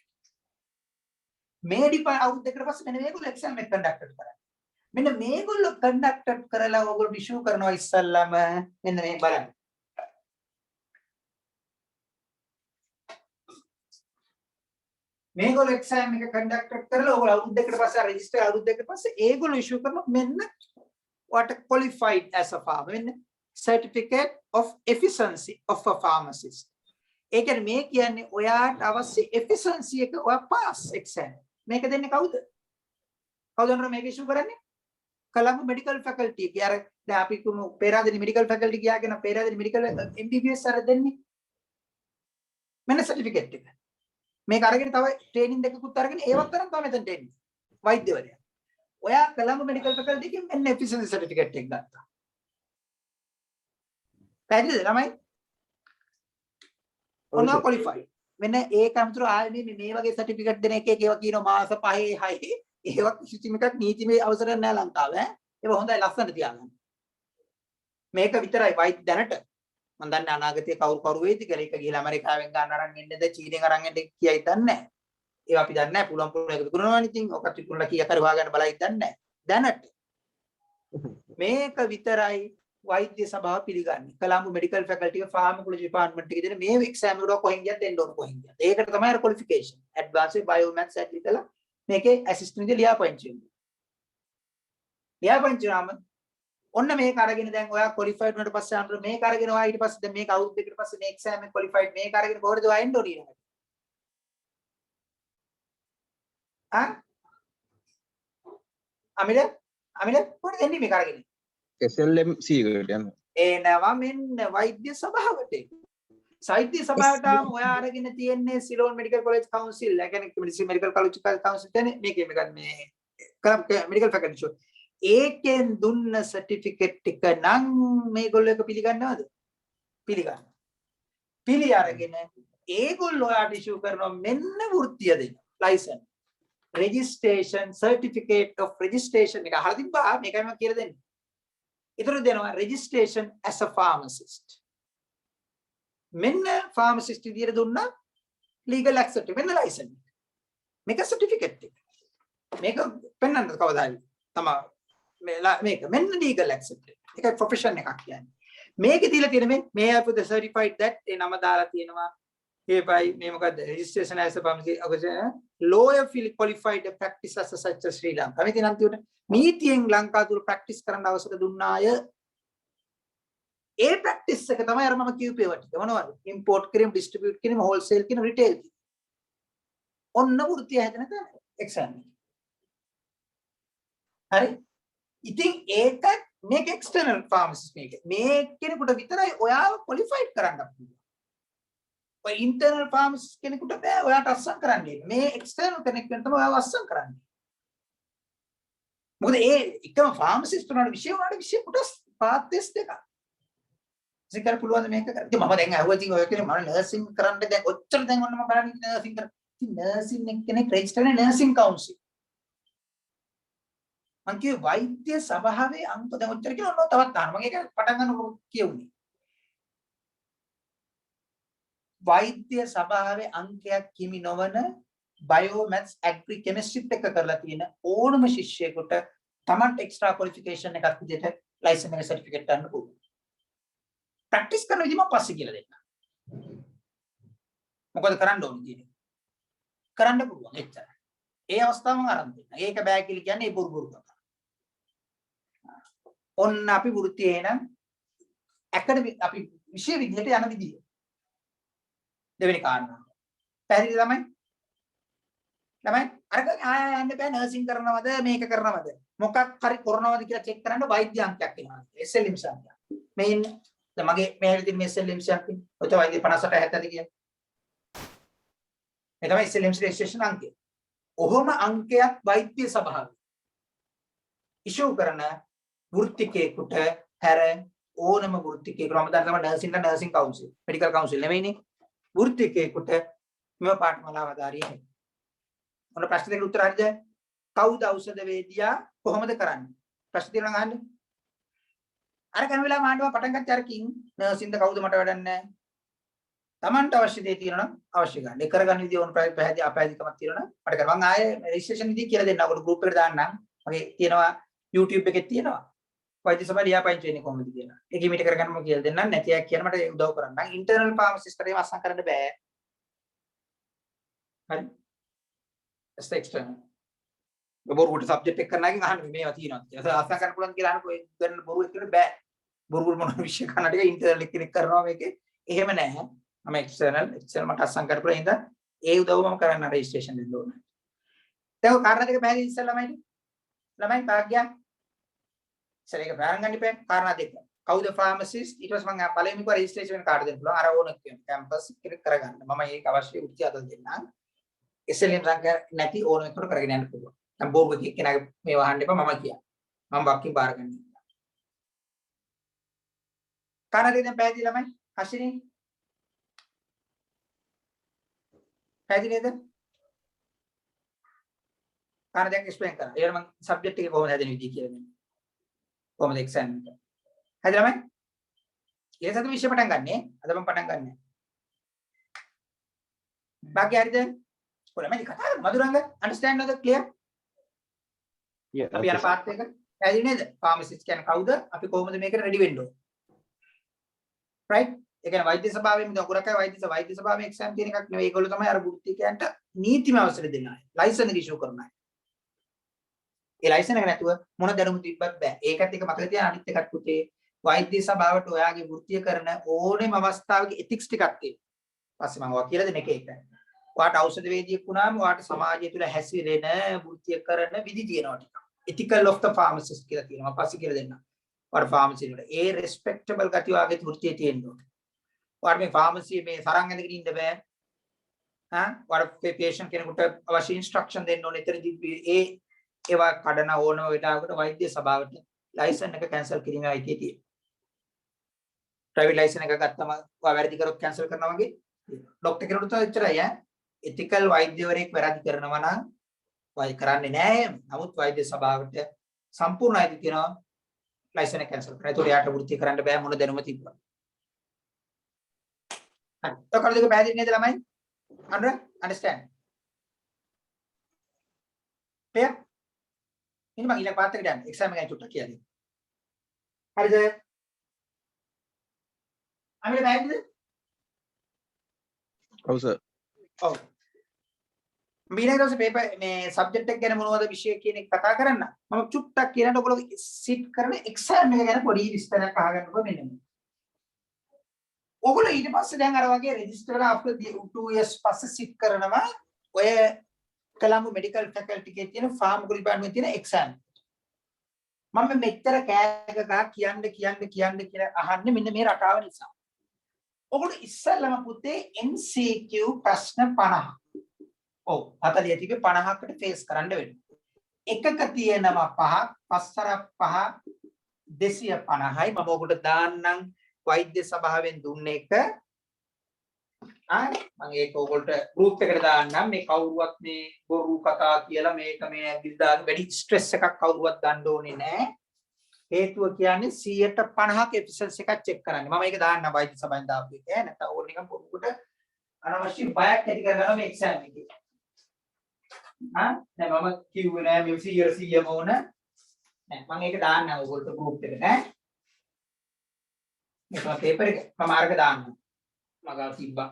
මේ අවුරුදු දෙකකට පස්සේ මෙන්න මේගොල්ලෝ exam එක conduct කරනවා. මෙන්න මේගොල්ලෝ conduct කරලා ඔයගොල්ලෝ issue කරනවා ඉස්සල්ලාම මෙන්න මේ බලන්න. මේගොල්ලෝ exam එක conduct කරලා ඔයගොල්ලෝ අවුරුදු දෙකකට පස්සේ register අවුරුදු දෙකකට පස්සේ ඒගොල්ලෝ issue කරනවා මෙන්න what qualified as a farmer මෙන්න certificate of efficiency of a pharmacist. ඒ කියන්නේ මේ කියන්නේ ඔයාට අවශ්‍ය efficiency එක ඔයා pass exam. මේක දෙන්නේ කවුද? කවුද මේක issue කරන්නේ? Colombo Medical Faculty එක. යාර දැන් අපි කොමු Peradeniya medical faculty ගියාගෙන Peradeniya medical MBBS අර දෙන්නේ. මෙන්න certificate එක. මේක අරගෙන තව ට්‍රේනින් දෙකකුත් අරගෙන ඒවත් තරම් තමයි මෙතනට එන්නේ වෛද්‍යවරයා. ඔයා Colombo Medical Faculty එකෙන් මෙන්න efficiency certificate එක ගත්තා. පැහැදිලිද ළමයි? ඔන්න qualified. මෙන්න ඒක අමතර ආයේ මේ වගේ certificate දෙන එකේ ඒවා කියනවා මාස 5 6 ඒවත් කිසිම එකක් නීතිමය අවසරයක් නැහැ ලංකාවේ. ඒක හොඳයි ලස්සනට තියාගන්න. මේක විතරයි වෛද්‍ය දැනට මම දන්නේ අනාගතයේ කවුරු වෙයිද කියලා. ඒක ගිහලා ඇමරිකාවෙන් ගන්න අරන් එන්නේද චීනෙන් අරන් එන්නේද කියයි දන්නේ නැහැ. ඒවා අපි දන්නේ නැහැ. පුළුවන් එකතු කරනවානේ ඉතින්. ඔකට විකුණලා කීයක් හරි හොයාගන්න බලයි දන්නේ නැහැ. දැනට මේක විතරයි වෛද්‍ය සභාව පිළිගන්නේ. Colombo Medical Faculty of Pharmacology Department එකේ දෙන මේ exam එකට කොහෙන් ගියත් දෙන්න ඕන කොහෙන් ගියත්. ඒකට තමයි අර qualification. Advanced Biomaths ඇතුළතලා මේකේ assistant ඉඳලා ලියාපදිංචි වෙනවා. ලියාපදිංචි වුණාම ඔන්න මේක අරගෙන දැන් ඔයා qualified වුණාට පස්සේ අnder මේක අරගෙන ඔයා ඊට පස්සේ දැන් මේක අවුරුදු දෙකකට පස්සේ මේ exam එක qualified මේක අරගෙන කොහොමද ඔයා එන්න ඕනේ ඊළඟට? අමිල කොහොමද එන්නේ මේක අරගෙන? SLMC එකට යන්න. එනවා මෙන්න වෛද්‍ය සභාවට. වෛද්‍ය සභාවට ඔයා අරගෙන තියෙන්නේ සිලෝන් මෙඩිකල් කොලෙජ් කවුන්සිල්. ඒ කියන්නේ මෙඩිකල් කොලෙජ් කවුන්සිල් කියන්නේ මේකේ මේක මේ මෙඩිකල් ෆැකල්ටි ෂෝ. ඒකෙන් දුන්න සර්ටිෆිකේට් එක නම් මේගොල්ලෝ එක පිළිගන්නවද? පිළිගන්න. පිළි අරගෙන ඒගොල්ලෝ ඔයාට ඉෂුව කරනවා මෙන්න වෘත්තිය දෙන්න. Licence. registration certificate of registration එක අහලා තිබ්බා මේකයි මම කියලා දෙන්නේ. ඊටර දෙනවා registration as a pharmacist. මෙන්න pharmacist විදියට දුන්නා legal access මෙන්න license. මේක certificate එක. මේක පෙන්වන්න කවදාද? තමයි මේක මෙන්න legal access එක. ඒක profession එකක් කියන්නේ. මේකේ දීලා තියෙන මේ have the certified that ඒ නම දාලා තියෙනවා. hereby මේ මොකද්ද registration as a pharmacist lawyer qualified practice as such as Sri Lanka. මේ තියෙන අන්තිමට නීතියෙන් ලංකාව තුල ප්‍රැක්ටිස් කරන්න අවසර දුන්නාය. ඒ ප්‍රැක්ටිස් එක තමයි අර මම කියපේ වට. මොනවද? ඉම්පෝට් කිරීම, ඩිස්ට්‍රිබියුට් කිරීම, හෝල්සේල් කිරීම, රිටේල් කිරීම. ඔන්න වෘත්තිය හැදෙන තැන එක්සෑම් එක. හරි? ඉතින් ඒක මේක එක්ස්ටර්නල් ෆාමසිස්ට් මේක. මේ කෙනෙකුට විතරයි ඔයාව ක්වොලිෆයිඩ් කරන්න පුළුවන්. ඔය ඉන්ටර්නල් ෆාමසිස්ට් කෙනෙකුට බෑ ඔයාට අස්සම් කරන්නේ. මේ එක්ස්ටර්නල් කෙනෙක් වෙන තමයි ඔයාව අස්සම් කරන්නේ. මොකද ඒ එකම ෆාමසිස්ට් උනාට විෂය කොටස් පාත් ටෙස්ට් එකක්. ඉතින් පුළුවන් මේක කරන්න. ඉතින් මම දැන් අහුවා ඉතින් ඔය කෙනෙක් මම නර්සින් කරන්න දැන් ඔච්චර දැන් ඔන්න මම බලන්නේ නර්සින් කරා. ඉතින් නර්සින් කෙනෙක් රෙජිස්ටර් වෙන නර්සින් කවුන්සිල්. මං කිය වෛද්‍ය සභාවේ අංක දැන් ඔච්චර කියලා ඔන්න තවත් දාන්න. මම ඒක පටන් ගන්නකොට කියුනේ. වෛද්‍ය සභාවේ අංකයක් කිමි නොවන බයෝමැත්ස් ඇග්‍රි කෙමිස්ට්‍රිත් එක කරලා තියෙන ඕනම ශිෂ්‍යයෙකුට තමන්ට එක්ස්ට්‍රා ක්වොලිෆිකේෂන් එකක් විදිහට ලයිසන් එක සර්ටිෆිකේට් ගන්න පුළුවන්. ප්‍රැක්ටිස් කරන විදිහ මම පස්සේ කියලා දෙන්නම්. මොකද කරන්න ඕනේ කියන්නේ. කරන්න පුළුවන් එච්චරයි. ඒ අවස්ථාව මම අරන් දෙන්න. ඒක බෑ කියලා කියන්නේ ඒ බොරු කතා. ඔන්න අපි වෘත්තියේ නම් ඇකඩමි අපි විෂය විදිහට යන විදිහ. දෙවෙනි කාරණා. පැහැදිලි ළමයි? ළමයි අර යන්න බෑ නර්සින් කරනවද මේක කරනවද මොකක් හරි කරනවද කියලා චෙක් කරන්න වෛද්‍ය අංකයක් එනවා. SLM සංඛ්‍යා. මේ ඉන්නේ දැන් මගේ මේ හැවිදින් මේ SLM සංඛ්‍යා. ඔය තමයි වෛද්‍ය 58 70 කියන්නේ. මේ තමයි SLM රෙජිස්ට්‍රේෂන් අංකය. ඔහොම අංකයක් වෛද්‍ය සභාවේ ඉෂුව කරන වෘත්තිකයෙකුට හැර ඕනම වෘත්තිකයෙකුට මම දැන් තමයි නර්සින් කවුන්සිල් මෙඩිකල් කවුන්සිල් නෙමෙයිනේ වෘත්තිකයෙකුට මෙව පාඨමාලාව ආධාරයෙන් මොන ප්‍රශ්න දෙකට උත්තර හරිද? කවුද ඖෂධ වේදියා කොහොමද කරන්නේ? ප්‍රශ්න තියෙනවා අහන්න. අර කන වෙලාව මාණ්ඩව පටන් ගත්ත අරකින් නර්සින්ද කවුද මට වැඩක් නැහැ. Tamanට අවශ්‍ය දේ තියෙනවා නම් අවශ්‍ය ගන්න. ඒ කරගන්න විදිය ඕන පැහැදිලි අපහැදිලිකමක් තියෙනවා නම් මට කරන්න. මම ආයේ රෙජිස්ට්‍රේෂන් විදිය කියලා දෙන්න. ඔකට ගෲප් එකට දාන්නම්. මගේ තියෙනවා YouTube එකේ තියෙනවා. වෛද්‍ය සභාවේ ලියාපදිංචි වෙන්නේ කොහොමද කියලා. ඒක ඉමීට කරගන්න මම කියලා දෙන්නම්. නැති අය කියන මට උදව් කරන්න. ඉන්ටර්නල් ෆාමසිස්ට් කරේ අස්සම් කරන්න බෑ. හරි. That's the external. බොරුවට සබ්ජෙක්ට් එක කරනවාකින් අහන්න මේවා තියෙනවා කියලා. අස්සම් කරන්න පුළුවන් කියලා අහන්න කොහෙද ගන්න බොරු එක්කනේ බෑ. බොරු මොන විශ්ය කරන ටික ඉන්ටර්නල් කෙනෙක් කරනවා මේකේ. එහෙම නැහැ. මම එක්ස්ටර්නල් මට අස්සම් කරපුවා ඉඳන් ඒ උදව්ව මම කරන්න රෙජිස්ට්‍රේෂන් දෙන්න ඕනේ. දැන් ඔය කාරණා දෙක පැහැදිලි ඉස්සෙල්ලා ළමයි භාග්‍යයක් ඉස්සර එක ප්‍රාරම්භ ගන්න ඉපේ කාරණා දෙක. කවුද ෆාමසිස්ට්? ඊට පස්සේ මම පළවෙනික රෙජිස්ට්‍රේෂන් වෙන කාර්ඩ් දෙන්න පුළුවන්. අර ඕන කැම්පස් එක කරගන්න. මම ඒක අවශ්‍ය උත්සාහ දෙන්නම්. SLM රංග නැති ඕන එකට කරගෙන යන්න පුළුවන්. දැන් බෝර්ඩ් එකේ කෙනාගේ මේ වහන්න එපා මම කියා. මම බක්කින් බාර ගන්න. කාරණා දෙක දැන් පැහැදිලි ළමයි. හෂිනී පැහැදිලි නේද? කාරණා දෙක එක්ස්ප්ලেইন කරා. ඊළඟ මම සබ්ජෙක්ට් එකේ කොහොමද හැදෙන විදිය කියලා දෙන්න. කොහොමද එක්සෑම් එක? හරිද ළමයි? ඊට සතු විෂය පටන් ගන්නනේ. අද මම පටන් ගන්නෑ. बाकी हरिद बोला मैं कथा Madhurang understand know the clear අපි යන පාත් එක පැහැදිලි නේද ෆාමසිස්ට් කියන්නේ කවුද අපි කොහොමද මේකට රෙඩි වෙන්න ඕන රයිට් ඒ කියන්නේ වෛද්‍ය සභාවෙම දැන් ගොඩක් අය වෛද්‍ය සභාවේ එක්සෑම් තියෙන එකක් නෙවෙයි ඒගොල්ලෝ තමයි අර වෘත්තිකයන්ට නීතිම අවසර දෙන අය ලයිසන් එක ඉෂුව කරන අය ඒ ලයිසන් එක නැතුව මොන දැනුම තිබ්බත් බෑ ඒකත් එක මතක තියාගන්න අනිත් එකත් පුතේ වෛද්‍ය සභාවට ඔයාගේ වෘත්තිය කරන ඕනෙම අවස්ථාවක එතික්ස් ටිකක් තියෙනවා පස්සේ මම ඔයා කියලා දෙන එක ඒක ඔයාට ඖෂධ වේදිකෙක් වුණාම ඔයාට සමාජය තුළ හැසිරෙන වෘත්තිය කරන විදි තියෙනවා ටික ethical of the pharmacist කියලා තියෙනවා මම පස්සේ කියලා දෙන්නම් ඔයාට ෆාමසි වල ඒ respectable ගතිය ඔයාගේ වෘත්තියේ තියෙන්න ඕනේ ඔයාට මේ ෆාමසි මේ සරන් ඇඳගෙන ඉන්න බෑ ඔයාට patient කෙනෙකුට අවශ්‍ය instruction දෙන්න ඕනේ එතනදී ඒවා කඩන ඕනම වෙලාවකට වෛද්‍ය සභාවට ලයිසන් එක කැන්සල් කිරීමේ අයිතිය තියෙනවා ප්‍රයිවට් ලයිසන් එක ගත්තම ඔයා වැරදි කරොත් කැන්සල් කරනවා වගේ ડોක්ටර් කෙනෙකුට එච්චරයි ethical වෛද්‍යවරයෙක් වැරදි කරනවා නම් වයි කරන්නේ නැහැ. නමුත් වෛද්‍ය සභාවට සම්පූර්ණ අයිති තියෙනවා ලයිසන් එක කැන්සල් කරන්න. ඒතකොට යාට වෘත්ති කරන්න බෑ මොන දැනුම තිබ්බා. හරි. ඔය කල දෙක පැහැදිලි නේද ළමයි? understand? clear? ඉතින් මම ඊළඟ පාත් එකට යන්න. එක්සෑම් එක ගැන චුට්ටක් කියලා දෙන්න. හරිද? අපිට පැහැදිලිද? ඔව් සර්. ඔව්. ඊළඟ දවසේ පේපර් මේ සබ්ජෙක්ට් එක ගැන මොනවද විෂය කියන එක කතා කරන්න. මම චුට්ටක් කියනකොට ඔයගොල්ලෝ සිට් කරන එක්සෑම් එක ගැන පොඩි විස්තරයක් අහගන්නකෝ මෙන්න මේ. ඔයගොල්ලෝ ඊට පස්සේ දැන් අර වගේ රෙජිස්ටර් after 2 years පස්සේ සිට් කරනවා ඔය කොළඹ මෙඩිකල් ෆැකල්ටි එකේ තියෙන ෆාමකොලොජි ඩිපාර්ට්මන්ට් තියෙන එක්සෑම්. මම මෙච්චර කෑගක කියන්න කියලා අහන්නේ මෙන්න මේ රටාව නිසා. ඔයගොල්ලෝ ඉස්සෙල්ලාම පුතේ MCQ ප්‍රශ්න 50 ඔව් 40 තිබේ 50කට ෆේස් කරන්න වෙනවා. එකක තියෙනවා 5ක් 5 250යි මම ඔකට දාන්නම් වෛද්‍ය සභාවෙන් දුන්න එක මම ඒක ඔයගොල්ලන්ට ගෲප් එකට දාන්නම් මේ කවුරුවත් මේ බොරු කතා කියලා මේක මේ ඇඟිලි දාන වැඩි ස්ට්‍රෙස් එකක් කවුරුවත් ගන්න ඕනේ නැහැ. හේතුව කියන්නේ 150ක එෆිෂන්සි එකක් චෙක් කරන්න. මම ඒක දාන්න වෛද්‍ය සභාවෙන් දාපු එක. නැත්නම් ඕන නිකන් පොඩුකට අනවශ්‍ය බයක් ඇති කරගන්න මේ එක්සෑම් එකේ. දැන් මම කිව්වේ නෑ මේ 100ම ඕන. නෑ මම ඒක දාන්න ඕගොල්ලෝ ගෲප් එකට ඈ. මේක පේපර් එක මම අරක දාන්න. මගාව තිබ්බා.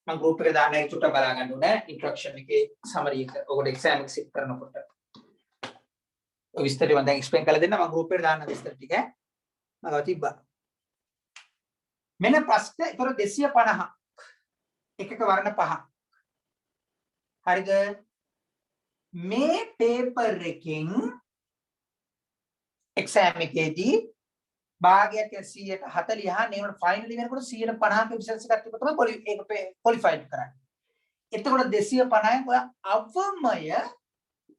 මම ගෲප් එකට දාන්න ඒක චුට්ටක් බලා ගන්න ඕනේ. ඉන්ස්ට්‍රක්ෂන් එකේ සමරි එක ඔයගොල්ලෝ එක්සෑම් එක සිට් කරනකොට. ඔය විස්තරය මම දැන් එක්ස්ප්ලেইন කරලා දෙන්න මම ගෲප් එකට දාන්න විස්තර ටික ඈ. මගාව තිබ්බා. මෙන්න ප්‍රශ්න ඒතර 250 එකක වර්ණ 5. හරිද මේ පේපර් එකෙන් එක්සෑම් එකේදී භාගයක් 140 නේ වල ෆයිනල් වෙනකොට 150ක විෂන්ස් එකක් තිබ්බ තමයි ඒක ක්වොලිෆයිඩ් කරන්නේ. එතකොට 250න් ඔය අවමය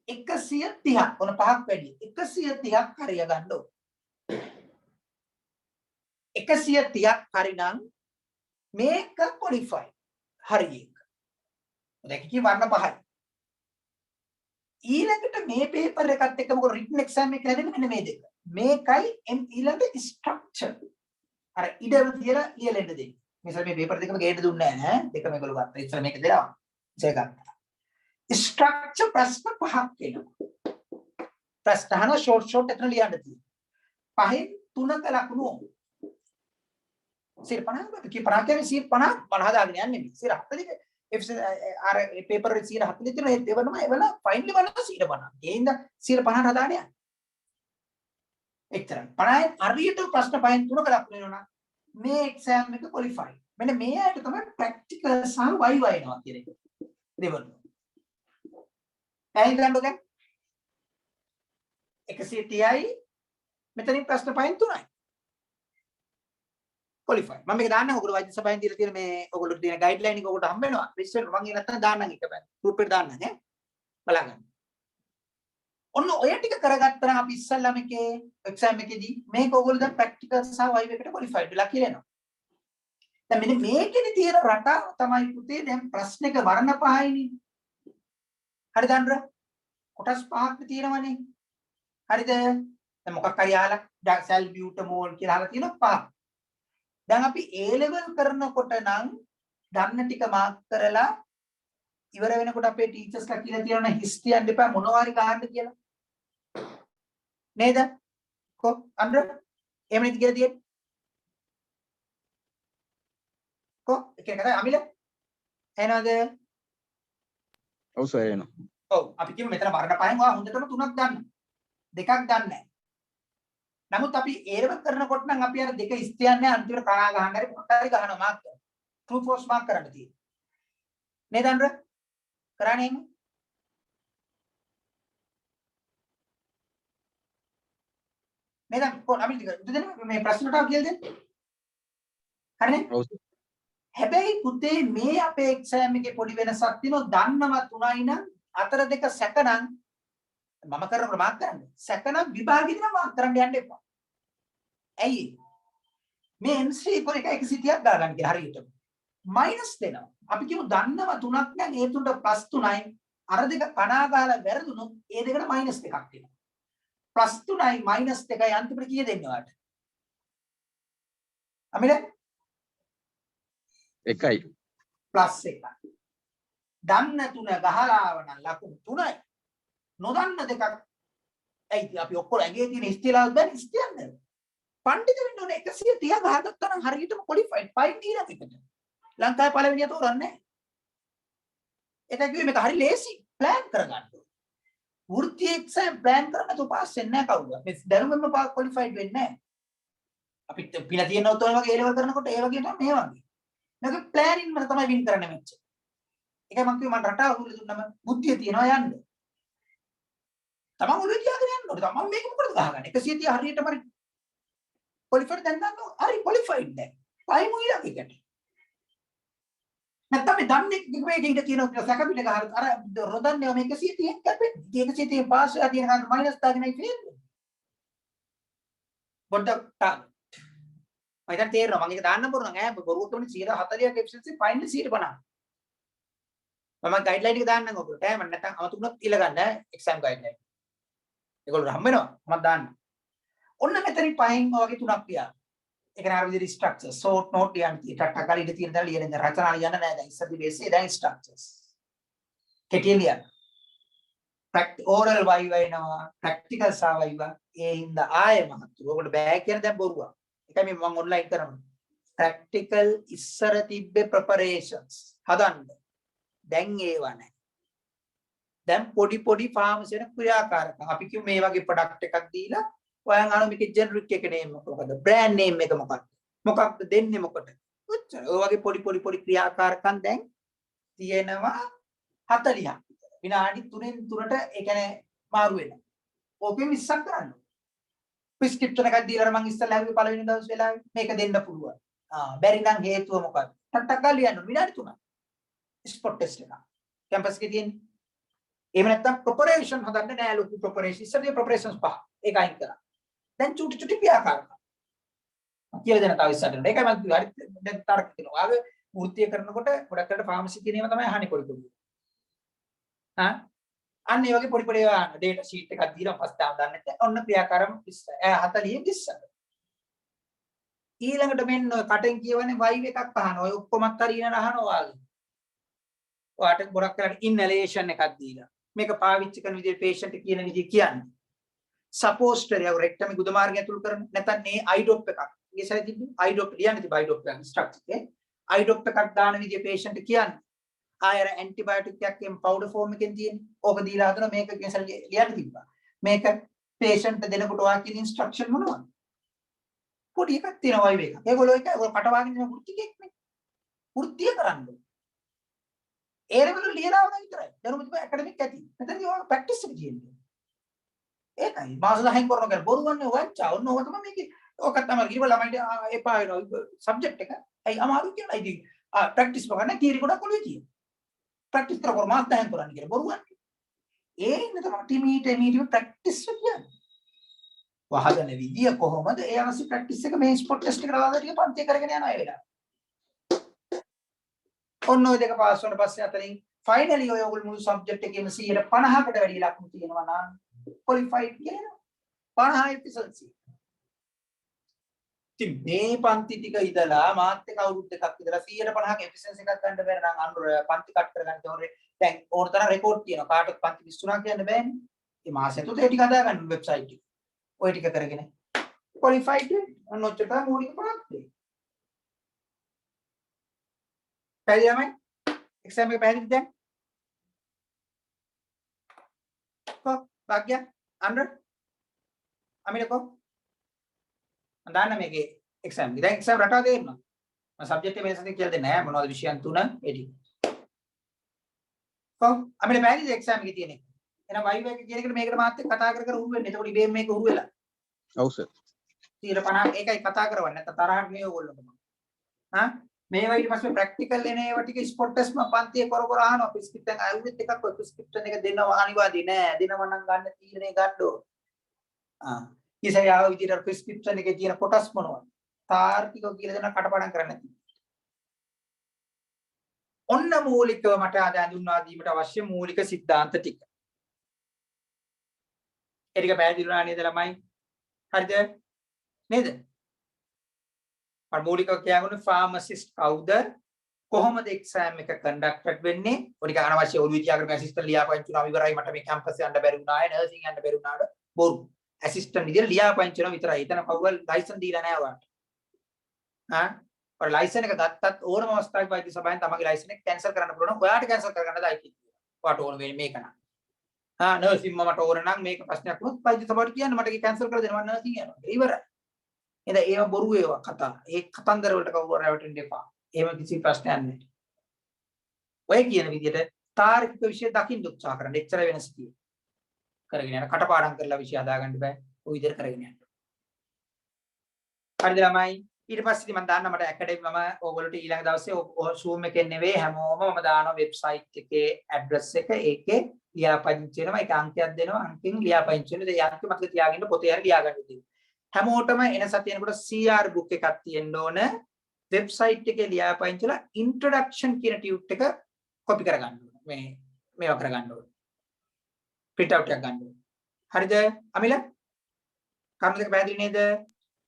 130ක් ඔන පහක් වැඩි 130ක් හරිය ගන්න ඕන. 130ක් හරිනම් මේක ක්වොලිෆයිඩ් හරියට. දැන් කී වර්ණ පහයි. ඊළඟට මේ පේපර් එකත් එක්ක මොකද රිටන් එක්සෑම් එක හැදෙන්නේ මෙන්න මේ දෙක. මේකයි ඊළඟට ස්ට්‍රක්චර්. අර ඉඩම තියලා ලියලා එන්න දෙන්නේ. මේසල් මේ පේපර් දෙකම ගේන්න දුන්නේ නැහැ ඈ. දෙකම ඒගොල්ලෝ ගත්තා. ඉතින් මේක දෙනවා. ඒක ගත්තා. ස්ට්‍රක්චර් ප්‍රශ්න පහක් එනවා. ප්‍රශ්න අහන ෂෝට් එතන ලියන්න තියෙනවා. පහෙන් තුනක ලකුණු 50 කි 50 කියන්නේ 50 මම හදාගෙන යන්නේ නෙමෙයි 40 අර පේපර් එකේ 40 තියෙන ඒ දෙවනම එවල ෆයිනලි බලන 50. ඒ හින්දා 50 හදාගෙන යන්න. එච්චරයි. 50 හරියට ප්‍රශ්න පහෙන් තුනක ලකුණු වෙනවා මේ එක්සෑම් එක ක්වොලිෆයි. මෙන්න මේ ඇයිට තමයි ප්‍රැක්ටිකල් සහ වයිවා එනවා කියන එක. දෙවන. ඇයි ගන්නද දැන්? 130යි මෙතනින් ප්‍රශ්න පහෙන් තුනයි. ක්වොලිෆයි. මම මේක දාන්නම් ඔයගොල්ලෝ වෛද්‍ය සභාවෙන් දීලා තියෙන මේ ඔයගොල්ලෝ තියෙන ගයිඩ්ලයින් එක ඔයගොල්ලෝ හම්බ වෙනවා. රිජිස්ටර් මම ඒ නැත්තම් දාන්නම් එක බෑ. ගෲප් එකට දාන්නම් ඈ. බලන්න. ඔන්න ඔය ටික කරගත්තා නම් අපි ඉස්සල්ලාම එකේ එක්සෑම් එකේදී මේක ඔයගොල්ලෝ දැන් ප්‍රැක්ටිකල් සහ වයිව එකට ක්වොලිෆයිඩ් වෙලා කියලා එනවා. දැන් මෙන්න මේකෙදි තියෙන රටාව තමයි පුතේ දැන් ප්‍රශ්නෙක වර්ණ පහයිනේ. හරිද අnder? කොටස් පහක් තියෙනවනේ. හරිද? දැන් මොකක් හරි අහලා සල්බියුටමෝල් කියලා අහලා තියෙනවා පහ. දැන් අපි A level කරනකොට නම් දන්න ටික මාක් කරලා ඉවර වෙනකොට අපේ ටීචර්ස්ලා කියලා තියෙනවා හිස් තියන්න එපා මොනවා හරි ගන්න කියලා. නේද? කො අnder එහෙම නේද කියලා තියෙන්නේ? කො එක කතා අමිල එනවද? ඔව් සර් එනවා. ඔව් අපි කියමු මෙතන වර්ණ පහෙන් ඔයා හොඳටම තුනක් ගන්න. දෙකක් ගන්න නැහැ. නමුත් අපි ඒරව කරනකොට නම් අපි අර දෙක ඉස්තියන්නේ අන්තිමට කණා ගහන්න හරි මොකක් හරි ගහනවා මාක් කරනවා. true false මාක් කරන්න තියෙනවා. නේද අnder? කරන්නේ එහෙම? නේද? කොහොම අපි දෙන්න මේ ප්‍රශ්නට කියලා දෙන්න. හරිනේ? ඔව් සර්. හැබැයි පුතේ මේ අපේ එක්සෑම් එකේ පොඩි වෙනසක් තියෙනවා. දන්නවා 3යි නම් අතර දෙක සැකනම් මම කරනකොට මාක් කරන්න. සැකනම් විභාගෙදී නම් මාක් කරන්න යන්න එපා. ඇයි? මේ MC පොර එක 130ක් දාගන්න කියලා හරියට. මයිනස් දෙනවා. අපි කියමු දන්නවා 3ක් නම් ඒ තුනට ප්ලස් 3යි. අර දෙක කණා ගාලා වැරදුනොත් ඒ දෙකට මයිනස් 2ක් එනවා. ප්ලස් 3යි මයිනස් 2යි අන්තිමට කීය දෙන්නේ ඔයාලට? අමිල එකයි. ප්ලස් 1යි. දන්න 3 ගහලා ආවනම් ලකුණු 3යි. නොදන්න දෙකක් ඇයි අපි ඔක්කොම ඇගේ තියෙන ඉස්තිලාව දැන් ඉස්තියන්නේ. පඬිත වෙන්න ඕනේ 130 ගහගත්තා නම් හරියටම ක්වොලිෆයිඩ් 5 ඊළඟ එකට. ලංකාවේ පළවෙනිය තෝරන්නේ. ඒක කිව්වේ මේක හරි ලේසි ප්ලෑන් කරගන්න. වෘත්ති එක්සෑම් ප්ලෑන් කරන්න තු පාස් වෙන්නේ නැහැ කවුරුත්. මේ දැනුමෙන්ම ක්වොලිෆයිඩ් වෙන්නේ නැහැ. අපිට පින තියෙනවත් ඔය වගේ A level කරනකොට ඒ වගේ තමයි මේ වගේ. මේක ප්ලෑනින් වල තමයි වින් කරන්න මෙච්ච. ඒකයි මම කිව්වේ මම රටාව හුරු දුන්නම බුද්ධිය තියනවා යන්න. තමන් ඔළුවේ තියාගෙන යන්න ඕනේ. තමන් මේක මොකටද ගහගන්නේ? 130 හරියටම හරි ක්වොලිෆයිඩ් දැන් ගන්නවා. හරි ක්වොලිෆයිඩ් දැන්. පයිමු ඊළඟට. නැත්නම් මේ දන්නේ මේක ඉඳ තියෙනවා සැක පිට ගහලා අර රොදන්නේ මේක 130ක් කැපෙන්නේ. 130 පාස් වෙලා තියෙන ගාන මයිනස් දාගෙනයි තියෙන්නේ. පොඩ්ඩක් තාන්න. මම දැන් තේරෙනවා මම ඒක දාන්න බොරු නම් ඈ බොරුවට උනේ 140ක එෆිෂියන්සි ෆයිනල් 150. මම ගයිඩ්ලයින් එක දාන්නම් ඔයගොල්ලෝ. ඈ මම නැත්නම් අමතුනොත් ඉල්ල ගන්න ඈ එක්සෑම් ගයිඩ්ලයින්. ඒගොල්ලෝ හම්බ වෙනවා. මම දාන්න. ඔන්න මෙතනින් පහෙන් ඔයගේ තුනක් තියා. ඒක නාර විදිහට ස්ට්‍රක්චර් සෝට් නෝට් ලියන්න තියෙනවා. ටක් ටක් ඉඳ තියෙන දා ලියන දැන් රචනා ලියන්න නෑ දැන් ඉස්සරදි බේස්සේ දැන් ස්ට්‍රක්චර්ස්. කෙටියෙන් ලියන්න. ඕරල් වයිව එනවා ප්‍රැක්ටිකල් සා වයිව ඒ හින්දා ආයෙ මහතුරු. ඔයගොල්ලෝ බෑ කියන දැන් බොරුවක්. ඒකයි මේ මම ඔන්ලයින් කරනවා. ප්‍රැක්ටිකල් ඉස්සර තිබ්බේ ප්‍රෙපරේෂන්ස් හදන්න. දැන් ඒව නැහැ. දැන් පොඩි පොඩි ෆාමස් වෙන ක්‍රියාකාරකම්. අපි කියමු මේ වගේ ප්‍රොඩක්ට් එකක් දීලා ඔයන් අහන මේකේ ජෙනරික් එක නේම් මොකද? බ්‍රෑන්ඩ් නේම් එක මොකක්ද? මොකක්ද දෙන්නේ මොකට? ඔච්චර. ඔය වගේ පොඩි පොඩි ක්‍රියාකාරකම් දැන් තියෙනවා 40ක්. විනාඩි 3න් 3ට ඒ කියන්නේ මාරු වෙනවා. ඕකෙන් 20ක් කරන්න. ප්‍රිස්ක්‍රිප්ෂන් එකක් දීලා මම ඉස්සෙල්ලා හැවි පළවෙනි දවස් වෙලාවේ මේක දෙන්න පුළුවන්. බැරි නම් හේතුව මොකක්ද? ටක් ගාලා ලියන්න විනාඩි 3ක්. ස්පොට් ටෙස්ට් එක. කැම්පස් එකේ තියෙන්නේ. එහෙම නැත්නම් ප්‍රොපරේෂන් හදන්න නෑ ලොකු ප්‍රොපරේෂන්. ඉස්සරදී ප්‍රොපරේෂන්ස් පහ. ඒක අයින් කරා. දැන් චුටි ක්‍රියාකාරකම්. කියලා දෙන තව ඉස්සරට. ඒකයි මම කිව්වේ හරි දැන් තර්ක දෙනවා. ආගේ වෘත්තිය කරනකොට ගොඩක් කරලා ෆාමසි කියන ඒවා තමයි අහන්නේ පොඩි පොඩි. අන්න ඒ වගේ පොඩි පොඩි data sheet එකක් දීලා පස්තාව දාන්න නැත්නම් ඔන්න ක්‍රියාකාරම 40 20. ඊළඟට මෙන්න ඔය කටෙන් කියවනේ වයිව් එකක් අහනවා. ඔය ඔක්කොමත් හරියන අහනවා වගේ. ඔයාට ගොඩක් කරලා ඉන්හලේෂන් එකක් දීලා. මේක පාවිච්චි කරන විදිහ patient කියන විදිහ කියන්නේ. suppository අව රෙක්ටම් ගුද මාර්ගය ඇතුළු කරන නැත්නම් මේ eye drop එකක්. ඊයේ සැරේ තිබ්බේ eye drop ලියන්නේ තිබ්බ eye drop එක instruction එකේ. eye drop එකක් දාන විදිහ patient කියන්නේ. ආයර ඇන්ටිබයොටික් එකක් එම් පවුඩර් ෆෝම් එකෙන් තියෙන්නේ. ඕක දීලා හදන මේක කියන ලියන්න තිබ්බා. මේක patient දෙනකොට ඔයා කියන instruction මොනවද? පොඩි එකක් තියෙනවා වයිව් එක. ඒගොල්ලෝ එක කටවාගෙන ඉන්න වෘත්තිකෙක් නේ. වෘත්තිය කරන්න. ඒ ලෙවල් ලියනවා විතරයි. දැනුම තිබ්බ ඇකඩමික් ඇති. මෙතනදී ඔය ප්‍රැක්ටිස් එක කියන්නේ. ඒකයි මාස 10න් කරන එක බොරුවන්නේ වංචා. ඔන්න ඕක තමයි මේකේ. ඕක තමයි කිව්ව ළමයිට එපා වෙනවා සබ්ජෙක්ට් එක. ඇයි අමාරු කියලා. ඉතින් ප්‍රැක්ටිස් කරන්න තියරි ගොඩක් ඔළුවේ තියෙනවා. ප්‍රැක්ටිස් කර මාස 10න් කරන්න කියලා බොරුවන්නේ. ඒ ඉන්න තමයි ටීමීට ප්‍රැක්ටිස් කියන්නේ. වහගෙන විදිය කොහොමද ඒ අවශ්‍ය ප්‍රැක්ටිස් එක මේ ස්පොට් ටෙස්ට් එකට දාලා ටික පන්ති කරගෙන යනවා ඒ වෙලාව. ඔන්න ඔය දෙක පාස් වුණාට පස්සේ අතරින් ෆයිනලි ඔය ඔයගොල්ලෝ මුළු සබ්ජෙක්ට් එකේම 150කට වැඩි ලකුණු තියෙනවා නම් ක්වොලිෆයිඩ් කියනවා. 50 efficiency. ඉතින් මේ පන්ති ටික ඉඳලා මාත් එක අවුරුදු දෙකක් ඉඳලා 150ක efficiency එකක් ගන්න බැරි නම් අනුර පන්ති කට් කරගන්න ඕනේ. දැන් ඕනතරම් රෙකෝඩ් තියෙනවා. කාටවත් පන්ති 23ක් කියන්න බෑනේ. මේ මාසෙ තුත ඒ ටික හදාගන්න වෙබ්සයිට් එක. ඔය ටික කරගෙන ක්වොලිෆයිඩ් වෙන්න ඔච්චර මූලික ප්‍රාප්තිය. පැහැදිලිමයි? එක්සෑම් එක පැහැදිලිද දැන්? भाग्य 100 අමිලකෝ අඳාන්න මේකේ එක්සෑම් එක. දැන් එක්සෑම් රටාව තේරෙනවා. මම සබ්ජෙක්ට් එක වෙනසක් කියලා දෙන්නේ නැහැ. මොනවද විෂයන් තුන එඩි. කොහොම අමිල පැහැදිලිද එක්සෑම් එකේ තියෙන්නේ? එහෙනම් වයිව් එක කියන එකට මේකට මාත් එක්ක කතා කර කර උරු වෙන්නේ. එතකොට ඉබේම මේක උරු වෙලා. ඔව් සර්. 50 ඒකයි කතා කරවන්නේ. නැත්නම් තරහක් නේ ඔයගොල්ලෝ. හා මේවා ඊට පස්සේ ප්‍රැක්ටිකල් එන ඒවා ටික ස්පොට් ටෙස්ට් මම පන්තියේ කර කර අහනවා. ප්‍රිස්ක්‍රිප්ෂන් අයුරිත් එකක් ඔය ප්‍රිස්ක්‍රිප්ෂන් එක දෙනවා අනිවාර්යයි නෑ. දෙනවා නම් ගන්න තීරණය ගන්න ඕන. ඉතින් ආව විදිහට ප්‍රිස්ක්‍රිප්ෂන් එකේ තියෙන කොටස් මොනවද? තාර්කිකව කියලා දෙන කටපාඩම් කරන්න නැති. ඔන්න මූලිකව මට අද හඳුන්වා දීමට අවශ්‍ය මූලික સિદ્ધාන්ත ටික. ඒ ටික පැහැදිලි වුණා නේද ළමයි? හරිද? නේද? මූලිකව කියගොනේ ෆාමසිස්ට් කවුද? කොහොමද එක්සෑම් එක කන්ඩක්ටඩ් වෙන්නේ? ඔය ටික අනවශ්‍ය ඔළුවේ තියාගෙන ඇසිස්ටන්ට් ලියාපදිංචි වුණා ඉවරයි මට මේ කැම්පස් යන්න බැරි වුණා ආයේ නර්සින් යන්න බැරි වුණාට බොරු. ඇසිස්ටන්ට් විදියට ලියාපදිංචි වෙනවා විතරයි. එතන කවුරුල් ලයිසන් දීලා නැහැ ඔයාලට. ඔය ලයිසන් එක ගත්තත් ඕනම අවස්ථාවක වෛද්‍ය සභාවෙන් තමන්ගේ ලයිසන් එක කැන්සල් කරන්න පුළුවන්. ඔයාට කැන්සල් කරගන්නද අයිති. ඔයාට ඕන වෙන්නේ මේක නා. නර්සින් මට ඕන නම් මේක ප්‍රශ්නයක් වුණොත් වෛද්‍ය සභාවට කියන්න මට ඒක කැන්සල් කරලා දෙන්න මම නර්සින් යනවා. ඉවරයි. එතන ඒව බොරු ඒවා කතා. ඒ කතන්දර වලට කවුරු රැවටෙන්න එපා. එහෙම කිසි ප්‍රශ්නයක් නැහැ. ඔය කියන විදිහට තාර්කික විෂය දකින්න උත්සාහ කරන්න. එච්චර වෙනස තියෙනවා. කරගෙන යන කටපාඩම් කරලා විෂය හදාගන්න බෑ. ඔය විදිහට කරගෙන යන්න. හරිද ළමයි? ඊට පස්සේ මම දාන්න මට ඇකඩමි මම ඕගොල්ලෝට ඊළඟ දවසේ Zoom එකෙන් නෙවෙයි හැමෝම මම දානවා වෙබ්සයිට් එකේ ඇඩ්‍රස් එක. ඒකේ ලියාපදිංචි වෙනවා. ඒක අංකයක් දෙනවා. අංකෙන් ලියාපදිංචි වෙනවා. ඒ අංක මතක තියාගෙන පොතේ හරි ලියාගන්න තියෙනවා. හැමෝටම එන සතියනකොට CR book එකක් තියෙන්න ඕන. වෙබ්සයිට් එකේ ලියාපදිංචිලා ඉන්ට්‍රොඩක්ෂන් කියන ටියුට් එක කොපි කරගන්න ඕන. මේවා කරගන්න ඕන. print out එකක් ගන්න ඕන. හරිද? අමිල? කරුණු දෙක පැහැදිලි නේද?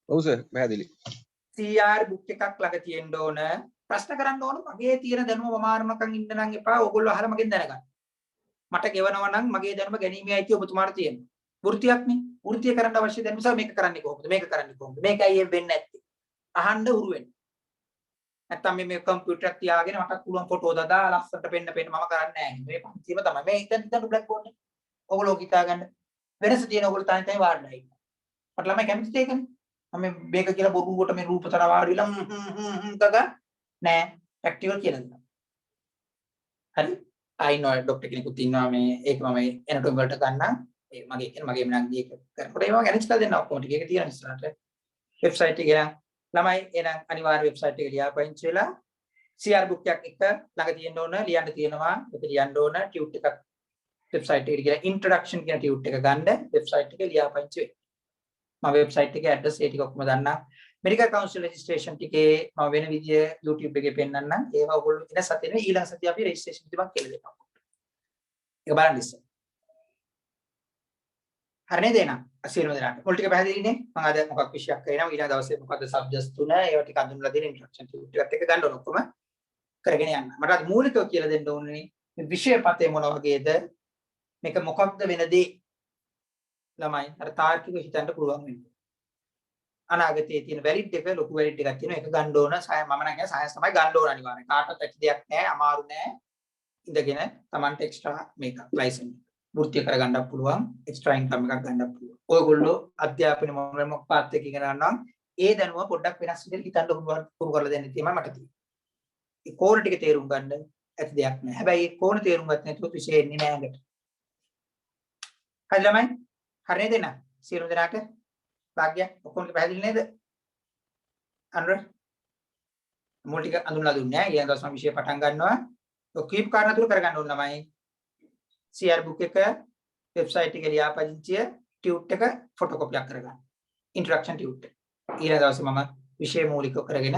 ඔව් සර් පැහැදිලි. CR book එකක් ළඟ තියෙන්න ඕන. ප්‍රශ්න කරන්න ඕන මගේ තියෙන දැනුම වමාරණකම් ඉන්න නම් එපා. ඕගොල්ලෝ අහලා මගෙන් දැනගන්න. මට ගෙවනවා නම් මගේ දැනුම ගැනීමේ අයිතිය ඔබතුමාට තියෙනවා. වෘත්තියක්නේ. වෘත්තිය කරන්න අවශ්‍ය දැනුම නිසා මේක කරන්නේ කොහොමද? මේක කරන්නේ කොහොමද? මේකයි එහෙම වෙන්නේ නැත්තේ. අහන්න උරු වෙන්න. නැත්තම් මේ කම්පියුටර් එක තියාගෙන මට පුළුවන් ෆොටෝ දාලා ලස්සනට පෙන්න මම කරන්නේ නැහැ. මේ පන්තිම තමයි. මේ ඉතින් බ්ලැක් බෝඩ් එක. ඕගොල්ලෝ හිතා ගන්න. වෙනස තියෙන ඕගොල්ලෝ තනි තනි වාඩිලා ඉන්න. මට ළමයි කැමතිද ඒකනේ? මම මේක කියලා බොරුවට මේ රූපතර වාඩිලා තක නෑ ප්‍රැක්ටිකල් කියලා දෙනවා. හරි? ආයිනෝ ડોක්ටර් කෙනෙකුත් ඉන්නවා මේ ඒක මම එනටොම් වලට ගන්නම්. ඒ මගේ මනක් දී කරකොට ඒවා ගැන ඉස්සලා දෙන්න ඔක්කොම ටික ඒක තියෙන ඉස්සරහට වෙබ්සයිට් එකේ නම් ළමයි එහෙනම් අනිවාර්ය වෙබ්සයිට් එක ලියාපදිංචි වෙලා CR book එකක් එක ළඟ තියෙන්න ඕන ලියන්න තියෙනවා ඒක ලියන්න ඕන ටියුට් එකක් වෙබ්සයිට් එකට ගිහලා ඉන්ට්‍රොඩක්ෂන් කියන ටියුට් එක ගන්න වෙබ්සයිට් එකේ ලියාපදිංචි වෙන්න මම වෙබ්සයිට් එකේ ඇඩ්‍රස් ඒ ටික ඔක්කොම දන්නම් මෙඩිකල් කවුන්සිල් රෙජිස්ට්‍රේෂන් ටිකේ මම වෙන විදිය YouTube එකේ පෙන්නන්නම් ඒවා ඔයගොල්ලෝ ඉන සතියේ ඊළඟ සතිය අපි රෙජිස්ට්‍රේෂන් ඉදි මම කියලා දෙනවා ඒක බලන්න ඉස්සෙල්ලා හරිනේ දෙනා සියලුම දෙනාට මුල් ටික පැහැදිලිනේ මම අද මොකක් විශයක් කරේනම් ඊළඟ දවසේ මොකද්ද සබ්ජෙක්ට්ස් තුන ඒවා ටික අඳුනලා දෙන ඉන්ට්‍රොඩක්ෂන් ටිකත් එක ගන්න ඕන ඔක්කොම කරගෙන යන්න මට අද මූලිකව කියලා දෙන්න ඕනේ මේ විෂය පතේ මොන වගේද මේක මොකක්ද වෙන දේ ළමයි අර තාර්කිකව හිතන්න පුළුවන් වෙන්නේ අනාගතයේ තියෙන වැලිඩ් එක ලොකු වැලිඩ් එකක් තියෙනවා ඒක ගන්න ඕන මම නම් කියන්නේ සයන්ස් තමයි ගන්න ඕන අනිවාර්යෙන් කාටවත් ඇති දෙයක් නෑ අමාරු නෑ ඉඳගෙන Tamanට එක්ස්ට්‍රා මේක ලයිසන් වෘත්තිය කරගන්නත් පුළුවන් එක්ස්ට්‍රා ඉන්කම් එකක් ගන්නත් පුළුවන් ඔයගොල්ලෝ අධ්‍යාපන මොනවාක් පාත් එකකින් කරනවා නම් ඒ දැනුම පොඩ්ඩක් වෙනස් විදිහට හිතන්න පුරු කරලා දෙන්න තියෙනවා මට තියෙන්නේ ඒ කෝණ ටික තේරුම් ගන්න ඇති දෙයක් නෑ හැබැයි ඒ කෝණ තේරුම් ගන්න නැතුව විශේෂ එන්නේ නෑ අඟට හරි ළමයි හරි නේද නා සියලු දෙනාට භාග්‍ය ඔක්කොම පැහැදිලි නේද අනුර මුල් ටික අඳුනලා දුන්නේ ඊළඟ දවස් මම විෂය පටන් ගන්නවා ඔය කීප් කාරණා තුන කරගන්න ඕන ළමයි CR book එක වෙබ්සයිට් එකේ ලියාපදිංචිය ටියුට් එක ෆොටෝකොපියක් කරගන්න ඉන්ට්‍රොඩක්ෂන් ටියුට් ඊළඟ දවසේ මම විෂය මූලිකව කරගෙන